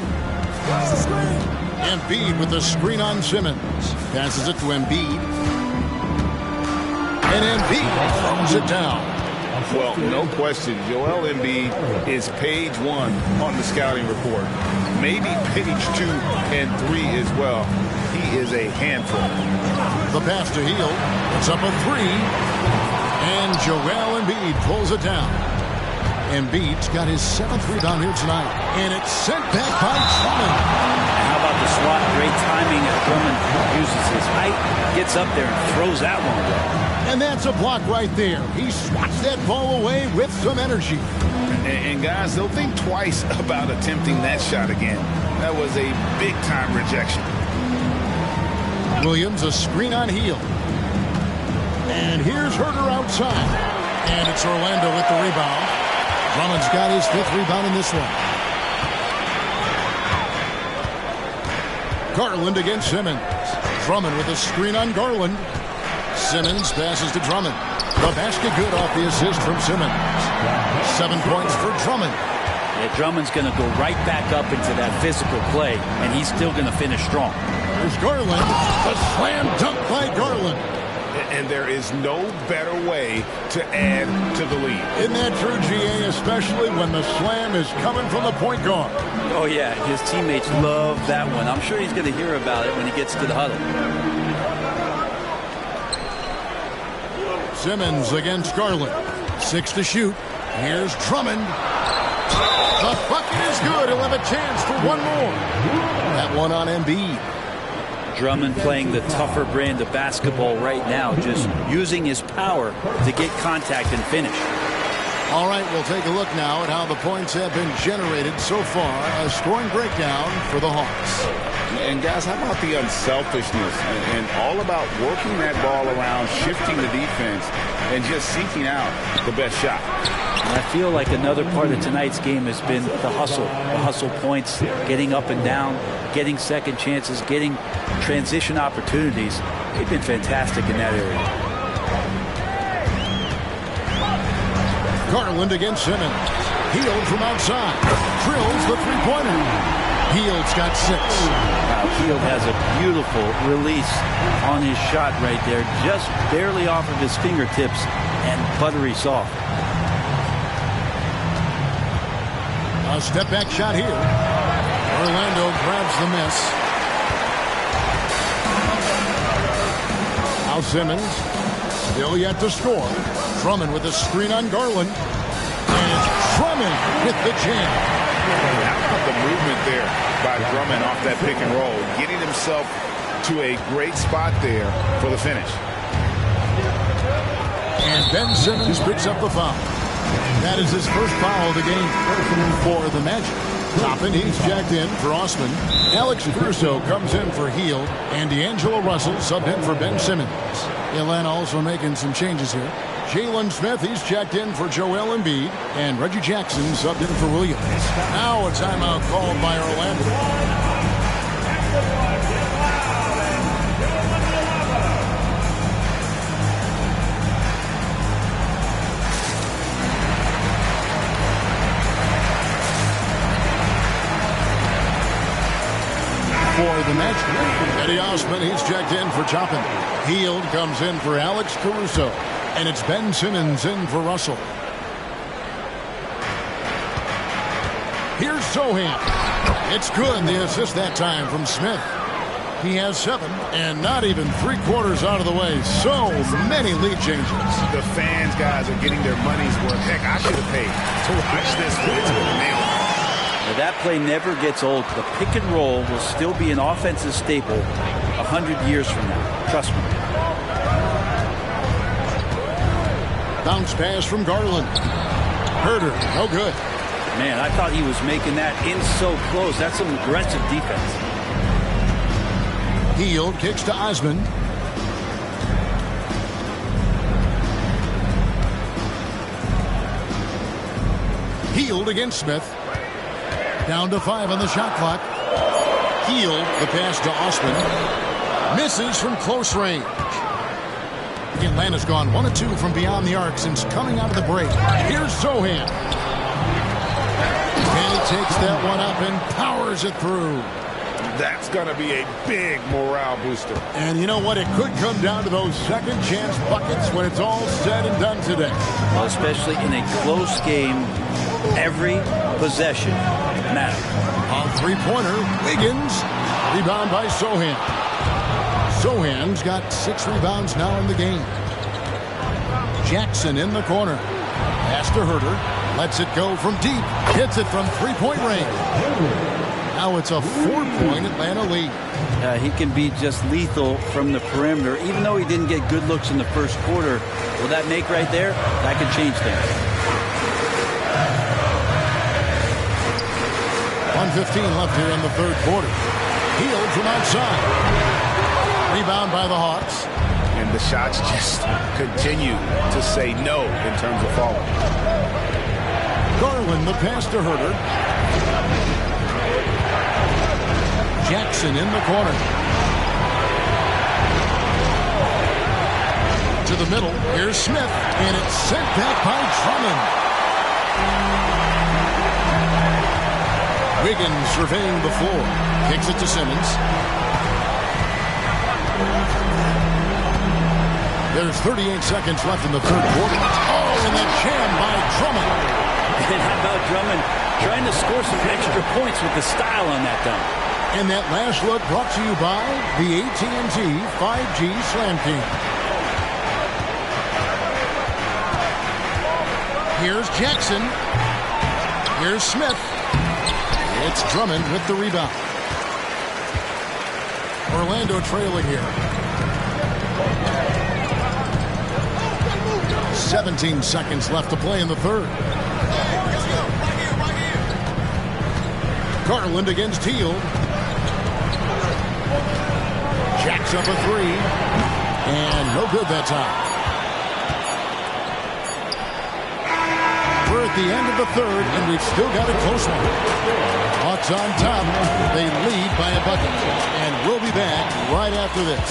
Embiid with the screen on Simmons. Passes it to Embiid. And Embiid throws it down. Well, no question, Joel Embiid is page 1 on the scouting report. Maybe page 2 and 3 as well. He is a handful. The pass to Hield. It's up a 3. And Joel Embiid pulls it down. Embiid's got his 7th rebound here tonight. And it's sent back by Drummond. How about the swat? Great timing as Drummond uses his height, gets up there and throws that one away. And that's a block right there. He swats that ball away with some energy. And guys, they'll think twice about attempting that shot again. That was a big-time rejection. Williams, a screen on Hield. And here's Herder outside. And it's Orlando with the rebound. Drummond's got his 5th rebound in this one. Garland against Simmons. Drummond with a screen on Garland. Simmons passes to Drummond. The basket good off the assist from Simmons. 7 points for Drummond. Yeah, Drummond's going to go right back up into that physical play, and he's still going to finish strong. There's Garland. A slam dunk by Garland. And there is no better way to add to the lead. Isn't that true, GA, especially when the slam is coming from the point guard? Oh, yeah, his teammates love that one. I'm sure he's going to hear about it when he gets to the huddle. Simmons against Garland. 6 to shoot. Here's Drummond. The bucket is good. He'll have a chance for one more. That one on Embiid. Drummond playing the tougher brand of basketball right now, just using his power to get contact and finish. All right, we'll take a look now at how the points have been generated so far. A scoring breakdown for the Hawks. And guys, how about the unselfishness and all about working that ball around, shifting the defense, and just seeking out the best shot. And I feel like another part of tonight's game has been the hustle points, getting up and down, getting second chances, getting transition opportunities. They've been fantastic in that area. Garland against Simmons. Hield from outside. Drills the three-pointer. Hield's got 6. Wow, Hield has a beautiful release on his shot right there. Just barely off of his fingertips and buttery soft. A step-back shot here. Orlando grabs the miss. Now Simmons. Still yet to score. Drummond with a screen on Garland. And it's Drummond with the jam. How about the movement there by Drummond off that pick and roll, getting himself to a great spot there for the finish. And Ben Simmons picks up the foul. That is his first foul of the game for the Magic. Toppin, he's jacked in for Osman. Alex Caruso comes in for Hield. And D'Angelo Russell subbed in for Ben Simmons. Atlanta also making some changes here. Jalen Smith, he's checked in for Joel Embiid. And Reggie Jackson subbed in for Williams. Now a timeout called by Orlando. For the Magic, Eddie Osman, he's checked in for Toppin. Hield comes in for Alex Caruso. And it's Ben Simmons in for Russell. Here's Sohan. It's good, the assist that time from Smith. He has 7, and not even 3/4 out of the way. So many lead changes. The fans, guys, are getting their money's worth. Heck, I should have paid to watch this one. It's going to nail it. Now, that play never gets old. The pick and roll will still be an offensive staple 100 years from now. Trust me. Bounce pass from Garland. Herder, no good. Man, I thought he was making that in so close. That's some aggressive defense. Hield kicks to Osman. Hield against Smith. Down to 5 on the shot clock. Hield, the pass to Osman. Misses from close range. Atlanta's gone 1 of 2 from beyond the arc since coming out of the break. Here's Sohan. And he takes that one up and powers it through. That's going to be a big morale booster. And you know what? It could come down to those second chance buckets when it's all said and done today. Well, especially in a close game, every possession matters. On three-pointer, Wiggins. Rebound by Sohan. Sohan's got 6 rebounds now in the game. Jackson in the corner. Pass to Herder. Lets it go from deep. Hits it from three-point range. Now it's a 4-point Atlanta lead. He can be just lethal from the perimeter. Even though he didn't get good looks in the first quarter, will that make right there? That could change things. 1:15 left here in the third quarter. Hield from outside. Rebound by the Hawks. And the shots just continue to say no in terms of falling. Garland, the pass to Herder. Jackson in the corner. To the middle. Here's Smith. And it's sent back by Drummond. Wiggins surveying the floor. Kicks it to Simmons. There's 38 seconds left in the third quarter. Oh, and the jam by Drummond. And how about Drummond trying to score some extra points with the style on that dunk? And that last look brought to you by the AT&T 5G Slam King. Here's Jackson. Here's Smith. It's Drummond with the rebound. Orlando trailing here. 17 seconds left to play in the third. Garland against Hield. Jacks up a 3. And no good that time. We're at the end of the third, and we've still got a close one. Hawks on top. They lead by a bucket. And we'll be back right after this.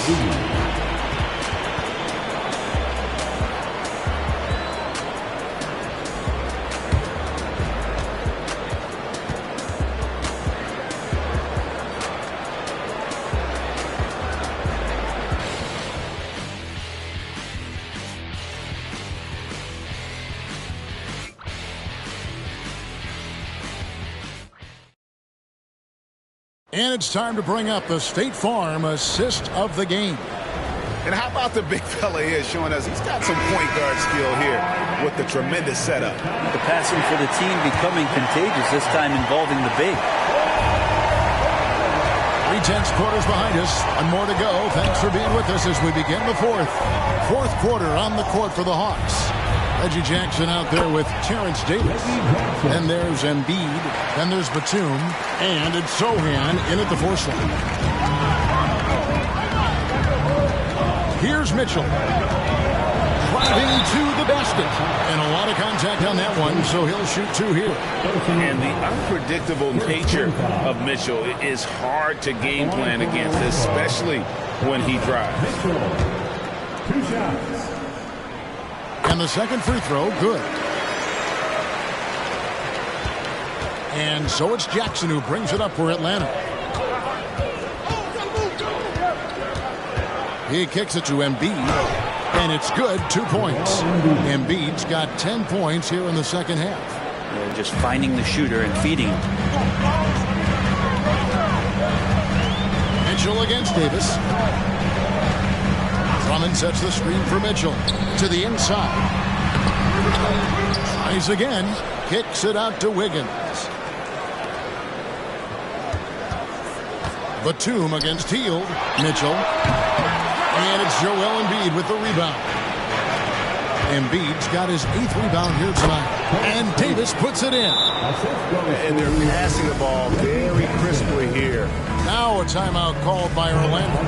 And it's time to bring up the State Farm assist of the game. And how about the big fella here showing us he's got some point guard skill here with the tremendous setup. The passing for the team becoming contagious, this time involving the big. 3/10 quarters behind us. One more to go. Thanks for being with us as we begin the fourth. Fourth quarter on the court for the Hawks. Reggie Jackson out there with Terrence Davis. Then there's Embiid. Then there's Batum. And it's Sohan in at the force line. Here's Mitchell. Driving to the basket. And a lot of contact on that one, so he'll shoot two here. And the unpredictable nature of Mitchell is hard to game plan against, especially when he drives. 2 shots. And the second free throw, good. And so it's Jackson who brings it up for Atlanta. He kicks it to Embiid, and it's good, 2 points. Embiid's got 10 points here in the second half. They're just finding the shooter and feeding him. Mitchell against Davis. Drummond sets the screen for Mitchell. To the inside. Tries again. Kicks it out to Wiggins. Batum against Hield. Mitchell. And it's Joel Embiid with the rebound. Embiid's got his 8th rebound here tonight. And Davis puts it in. And they're passing the ball very crisply here. Now a timeout called by Orlando.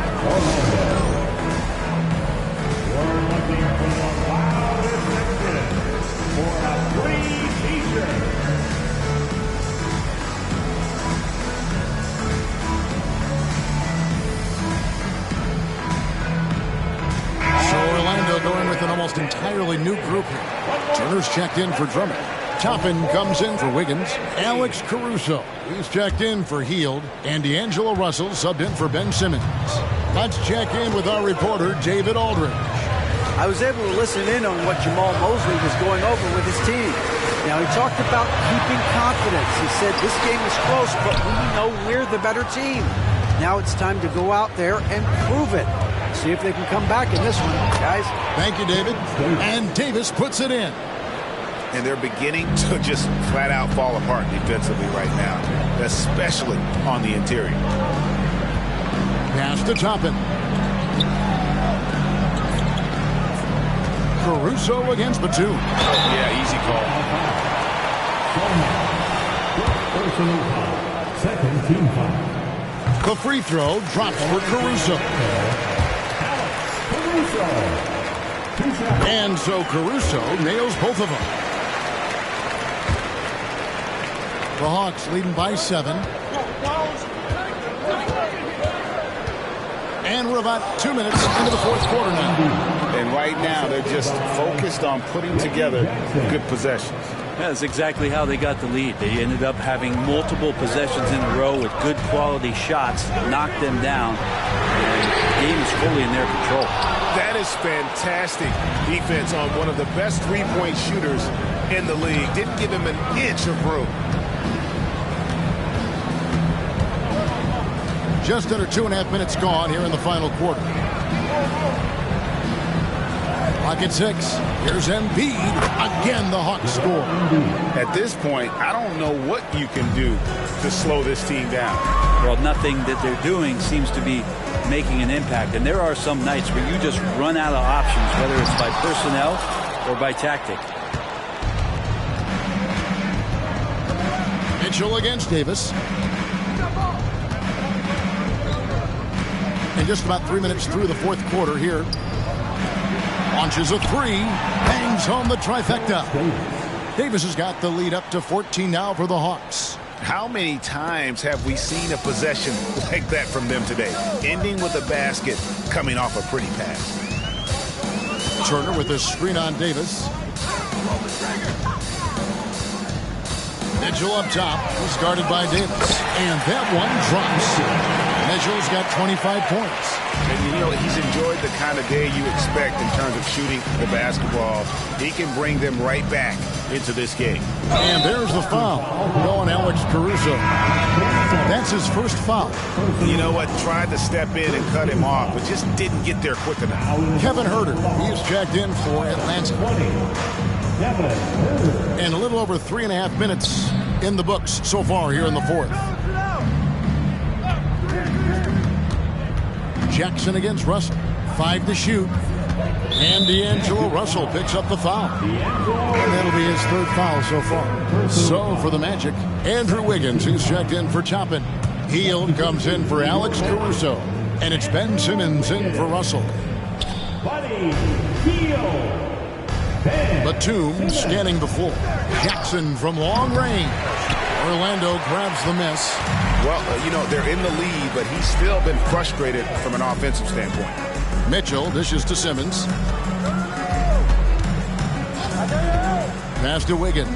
Going with an almost entirely new group here. Turner's checked in for Drummond. Toppin comes in for Wiggins. Alex Caruso, he's checked in for Hield. And D'Angelo Russell subbed in for Ben Simmons. Let's check in with our reporter, David Aldridge. I was able to listen in on what Jamal Mosley was going over with his team. Now, he talked about keeping confidence. He said this game is close, but we know we're the better team. Now it's time to go out there and prove it. See if they can come back in this one, guys. Thank you, David. And Davis puts it in. And they're beginning to just flat out fall apart defensively right now, especially on the interior. Pass to Toppin. Caruso against Batum. Yeah, easy call. Second team foul. The free throw drops for Caruso. And so Caruso nails both of them. The Hawks leading by 7. And we're about 2 minutes into the fourth quarter now. And right now they're just focused on putting together good possessions. That's exactly how they got the lead. They ended up having multiple possessions in a row with good quality shots, knocked them down, and the game is fully in their control. That is fantastic defense on one of the best three-point shooters in the league. Didn't give him an inch of room. Just under 2.5 minutes gone here in the final quarter. Clock at 6. Here's Embiid. Again, the Hawks score. At this point, I don't know what you can do to slow this team down. Well, nothing that they're doing seems to be making an impact. And there are some nights where you just run out of options, whether it's by personnel or by tactic. Mitchell against Davis. And just about 3 minutes through the fourth quarter here. Launches a three. Bangs home the trifecta. Davis has got the lead up to 14 now for the Hawks. How many times have we seen a possession like that from them today? Ending with a basket, coming off a pretty pass. Turner with a screen on Davis. Mitchell up top. He's guarded by Davis. And that one drops. Mitchell's got 25 points. And, you know, he's enjoyed the kind of day you expect in terms of shooting the basketball. He can bring them right back into this game. And there's the foul on Alex Caruso. That's his first foul. You know what? Tried to step in and cut him off, but just didn't get there quick enough. Kevin Huerter, he is checked in for Atlanta. And a little over 3.5 minutes in the books so far here in the fourth. Jackson against Russell. 5 to shoot. And D'Angelo Russell picks up the foul. And that'll be his third foul so far. So for the Magic, Andrew Wiggins, who's checked in for Toppin. Hield comes in for Alex Caruso. And it's Ben Simmons in for Russell. Batum scanning the floor. Jackson from long range. Orlando grabs the miss. Well, you know, they're in the lead, but he's still been frustrated from an offensive standpoint. Mitchell dishes to Simmons. Pass to Wiggins.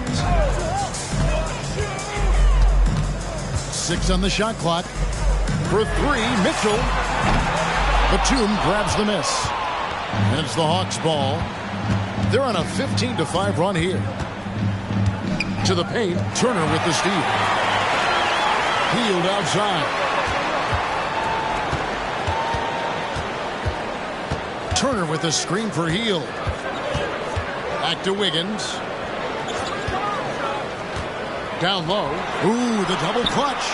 6 on the shot clock. For 3, Mitchell. Batum grabs the miss. And it's the Hawks' ball. They're on a 15-5 run here. To the paint, Turner with the steal. Hield outside. Turner with the screen for Hield. Back to Wiggins. Down low. Ooh, the double clutch.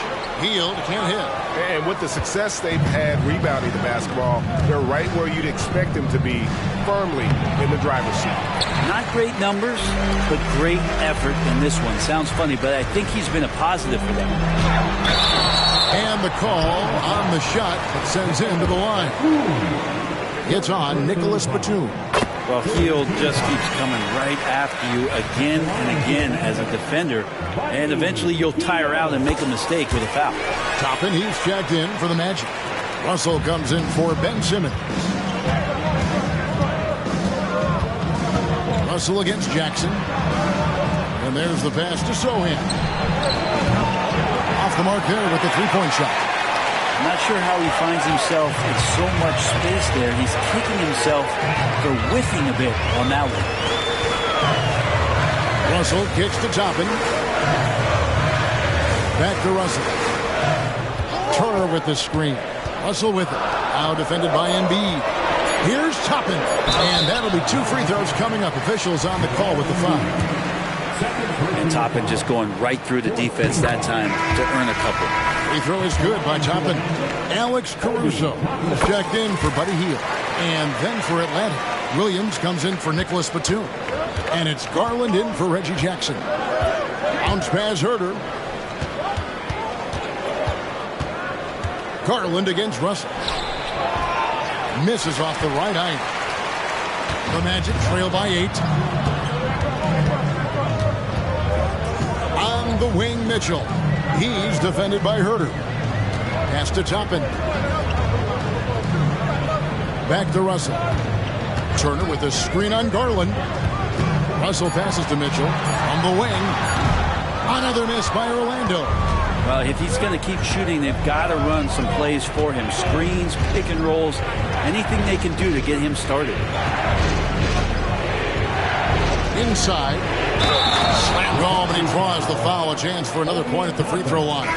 Hield can't hit. And with the success they've had rebounding the basketball, they're right where you'd expect them to be, firmly in the driver's seat. Not great numbers, but great effort in this one. Sounds funny, but I think he's been a positive for them. And the call on the shot that sends him to the line. It's on Nicholas Batum. Well, Hield just keeps coming right after you again and again as a defender, and eventually you'll tire out and make a mistake with a foul. Toppin, he's checked in for the Magic. Russell comes in for Ben Simmons. Russell against Jackson. And there's the pass to Sohan. Off the mark there with the three-point shot. I'm not sure how he finds himself in so much space there. He's kicking himself for whiffing a bit on that one. Russell kicks to Toppin. Back to Russell. Turner with the screen. Russell with it. Now defended by Embiid. Here's Toppin. And that'll be 2 free throws coming up. Officials on the call with the foul. And Toppin just going right through the defense that time to earn a couple. Free throw is good by Toppin. Alex Caruso, who's checked in for Buddy Hield. And then for Atlanta, Williams comes in for Nicholas Batum. And it's Garland in for Reggie Jackson. Bounce pass Huerter. Garland against Russell. Misses off the right eye. The Magic trail by 8. On the wing, Mitchell. He's defended by Huerter. Pass to Toppin. Back to Russell. Turner with a screen on Garland. Russell passes to Mitchell. On the wing. Another miss by Orlando. Well, if he's going to keep shooting, they've got to run some plays for him. Screens, pick and rolls, anything they can do to get him started. Inside. Slammed home, and he draws the foul. A chance for another point at the free throw line.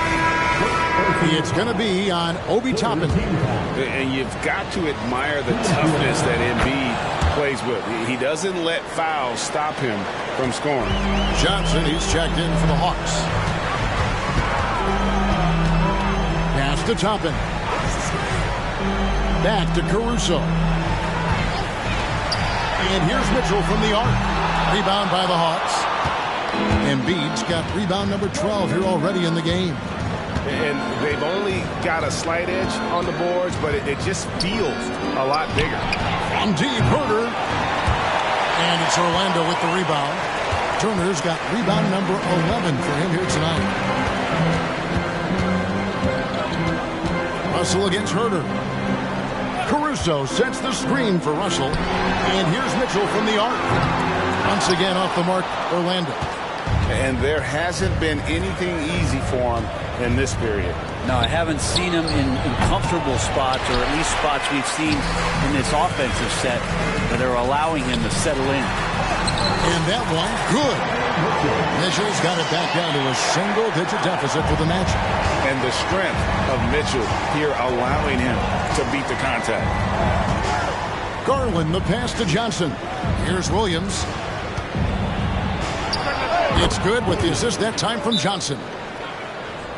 It's going to be on Obi Toppin. And you've got to admire the toughness that Embiid plays with. He doesn't let fouls stop him from scoring. Johnson, he's checked in for the Hawks. Pass to Toppin. Back to Caruso. And here's Mitchell from the arc. Rebound by the Hawks. Embiid's got rebound number 12 here already in the game. And they've only got a slight edge on the boards, but it just feels a lot bigger. From deep, Huerter. And it's Orlando with the rebound. Turner's got rebound number 11 for him here tonight. Russell against Huerter. Caruso sets the screen for Russell. And here's Mitchell from the arc. Once again off the mark, Orlando. And there hasn't been anything easy for him in this period. No, I haven't seen him in comfortable spots, or at least spots we've seen in this offensive set that are allowing him to settle in. And that one, good. Mitchell's got it back down to a single-digit deficit for the match. And the strength of Mitchell here allowing him to beat the contact. Garland, the pass to Johnson. Here's Williams. It's good with the assist that time from Johnson.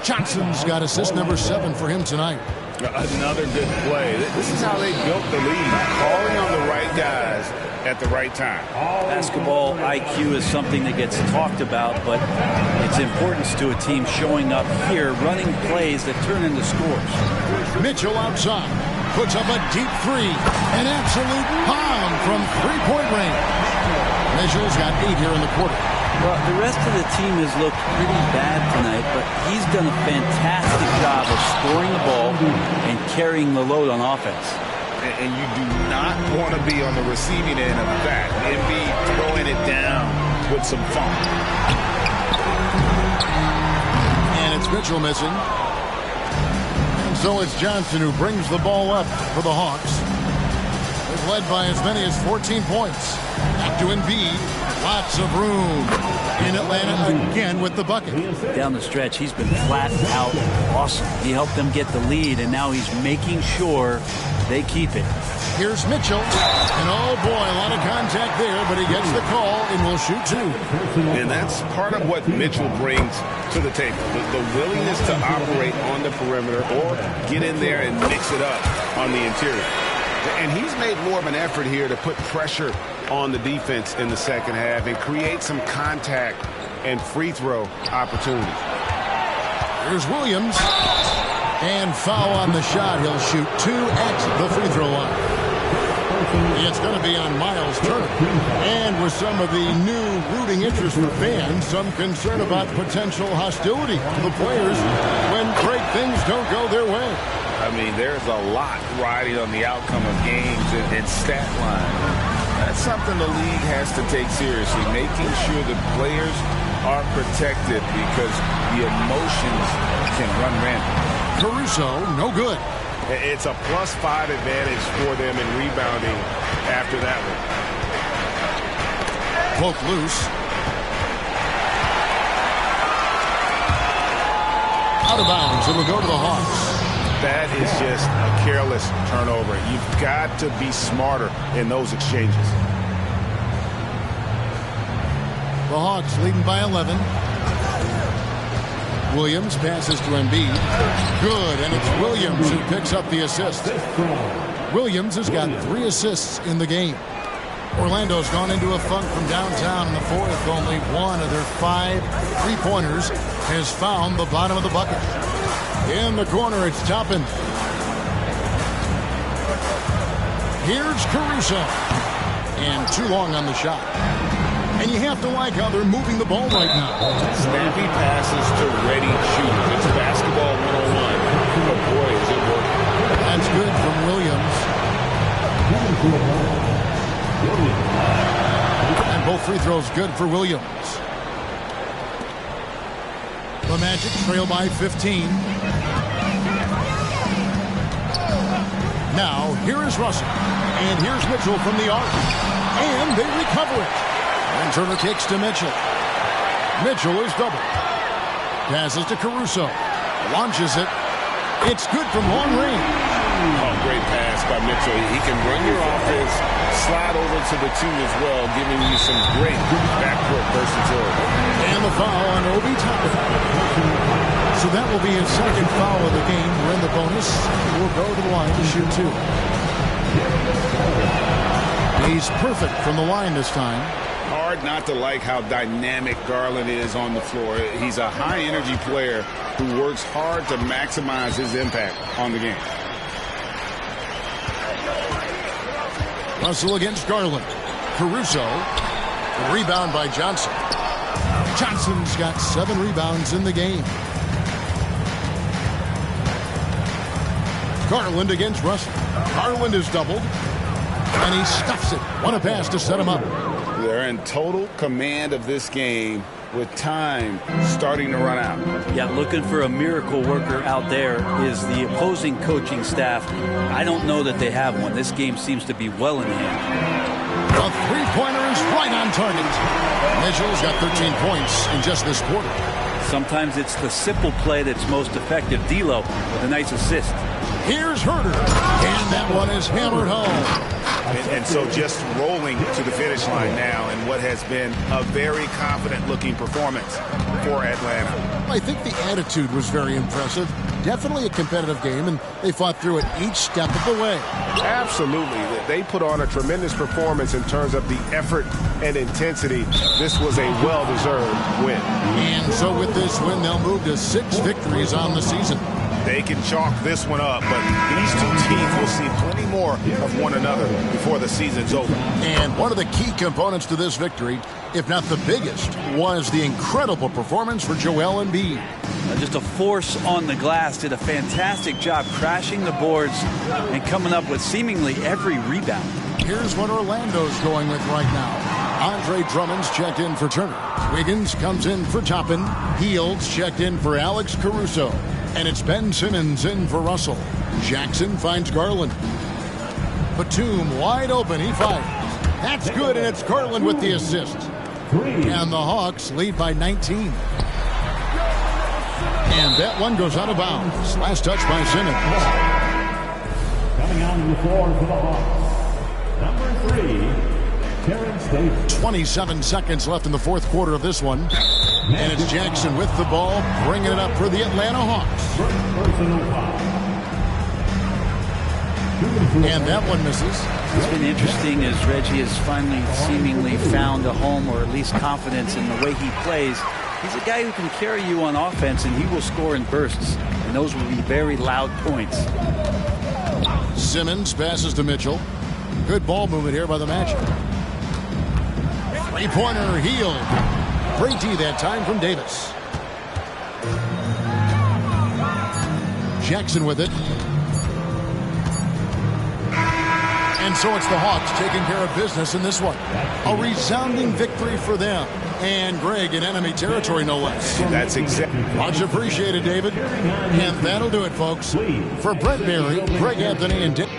Johnson's got assist number 7 for him tonight. Another good play. This is how they built the lead. Calling on the right guys at the right time. Basketball IQ is something that gets talked about, but its importance to a team showing up here, running plays that turn into scores. Mitchell outside. Puts up a deep three. An absolute bomb from three-point range. Mitchell's got 8 here in the quarter. Well, the rest of the team has looked pretty bad tonight, but he's done a fantastic job of scoring the ball and carrying the load on offense. And you do not want to be on the receiving end of that. Embiid throwing it down with some funk. And it's Mitchell missing. And so it's Johnson who brings the ball up for the Hawks. They've led by as many as 14 points. Back to Embiid. Lots of room in Atlanta again with the bucket. Down the stretch, he's been flat out awesome. He helped them get the lead, and now he's making sure they keep it. Here's Mitchell. And oh boy, a lot of contact there, but he gets the call and will shoot 2. And that's part of what Mitchell brings to the table. The willingness to operate on the perimeter or get in there and mix it up on the interior. And he's made more of an effort here to put pressure on the defense in the second half and create some contact and free throw opportunities. Here's Williams. And foul on the shot. He'll shoot 2 at the free throw line. It's going to be on Miles Turner. And with some of the new rooting interest for fans, some concern about potential hostility to the players when great things don't go their way. I mean, there's a lot riding on the outcome of games and stat line. That's something the league has to take seriously, making sure the players are protected because the emotions can run rampant. Caruso, no good. It's a +5 advantage for them in rebounding after that one. Poke loose. Out of bounds. It'll go to the Hawks. That is just a careless turnover. You've got to be smarter in those exchanges. The Hawks leading by 11. Williams passes to Embiid. Good, and it's Williams who picks up the assist. Williams has got 3 assists in the game. Orlando's gone into a funk from downtown in the fourth. Only one of their 5 three-pointers has found the bottom of the bucket. In the corner, it's Toppin. Here's Caruso. And too long on the shot. And you have to like how they're moving the ball right now. Snappy passes to ready shooters. It's basketball 101. But boy, is it working. That's good from Williams. And both free throws good for Williams. The Magic trail by 15. Now, here is Russell. And here's Mitchell from the arc. And they recover it. And Turner kicks to Mitchell. Mitchell is double. Passes to Caruso. Launches it. It's good from long range. Oh, great pass by Mitchell. He can run your offense, slide over to the 2 as well, giving you some great backcourt versatility. And the foul on Obi Toppin. So that will be his second foul of the game. We're in the bonus. We'll go to the line to shoot 2. He's perfect from the line this time. Hard not to like how dynamic Garland is on the floor. He's a high-energy player who works hard to maximize his impact on the game. Russell against Garland. Caruso. The rebound by Johnson. Johnson's got 7 rebounds in the game. Garland against Russell. Garland is doubled. And he stuffs it. What a pass to set him up. They're in total command of this game with time starting to run out. Yeah, looking for a miracle worker out there is the opposing coaching staff. I don't know that they have one. This game seems to be well in hand. The three-pointer is right on target. Mitchell's got 13 points in just this quarter. Sometimes it's the simple play that's most effective. D'Lo with a nice assist. Here's Herder, and that one is hammered home. And so just rolling to the finish line now in what has been a very confident-looking performance for Atlanta. I think the attitude was very impressive. Definitely a competitive game, and they fought through it each step of the way. Absolutely. They put on a tremendous performance in terms of the effort and intensity. This was a well-deserved win. And so with this win, they'll move to 6 victories on the season. They can chalk this one up, but these two teams will see plenty more of one another before the season's over. And one of the key components to this victory, if not the biggest, was the incredible performance for Joel Embiid. Just a force on the glass, did a fantastic job crashing the boards and coming up with seemingly every rebound. Here's what Orlando's going with right now. Andre Drummond's checked in for Turner. Wiggins comes in for Toppin. Fields checked in for Alex Caruso. And it's Ben Simmons in for Russell. Jackson finds Garland. Batum wide open. He fires. That's good, and it's Garland with the assist. And the Hawks lead by 19. And that one goes out of bounds. Last touch by Simmons. Coming on the floor for the Hawks, number 3, Terrence Davis. 27 seconds left in the fourth quarter of this one. And it's Jackson with the ball, bringing it up for the Atlanta Hawks. And that one misses. It's been interesting as Reggie has finally seemingly found a home, or at least confidence in the way he plays. He's a guy who can carry you on offense, and he will score in bursts. And those will be very loud points. Simmons passes to Mitchell. Good ball movement here by the Magic. Three-pointer Hield. Great D that time from Davis. Jackson with it. And so it's the Hawks taking care of business in this one. A resounding victory for them. And Greg in enemy territory, no less. That's exactly. Much appreciated, David. And that'll do it, folks. For Brett Berry, Greg Anthony, and Dick.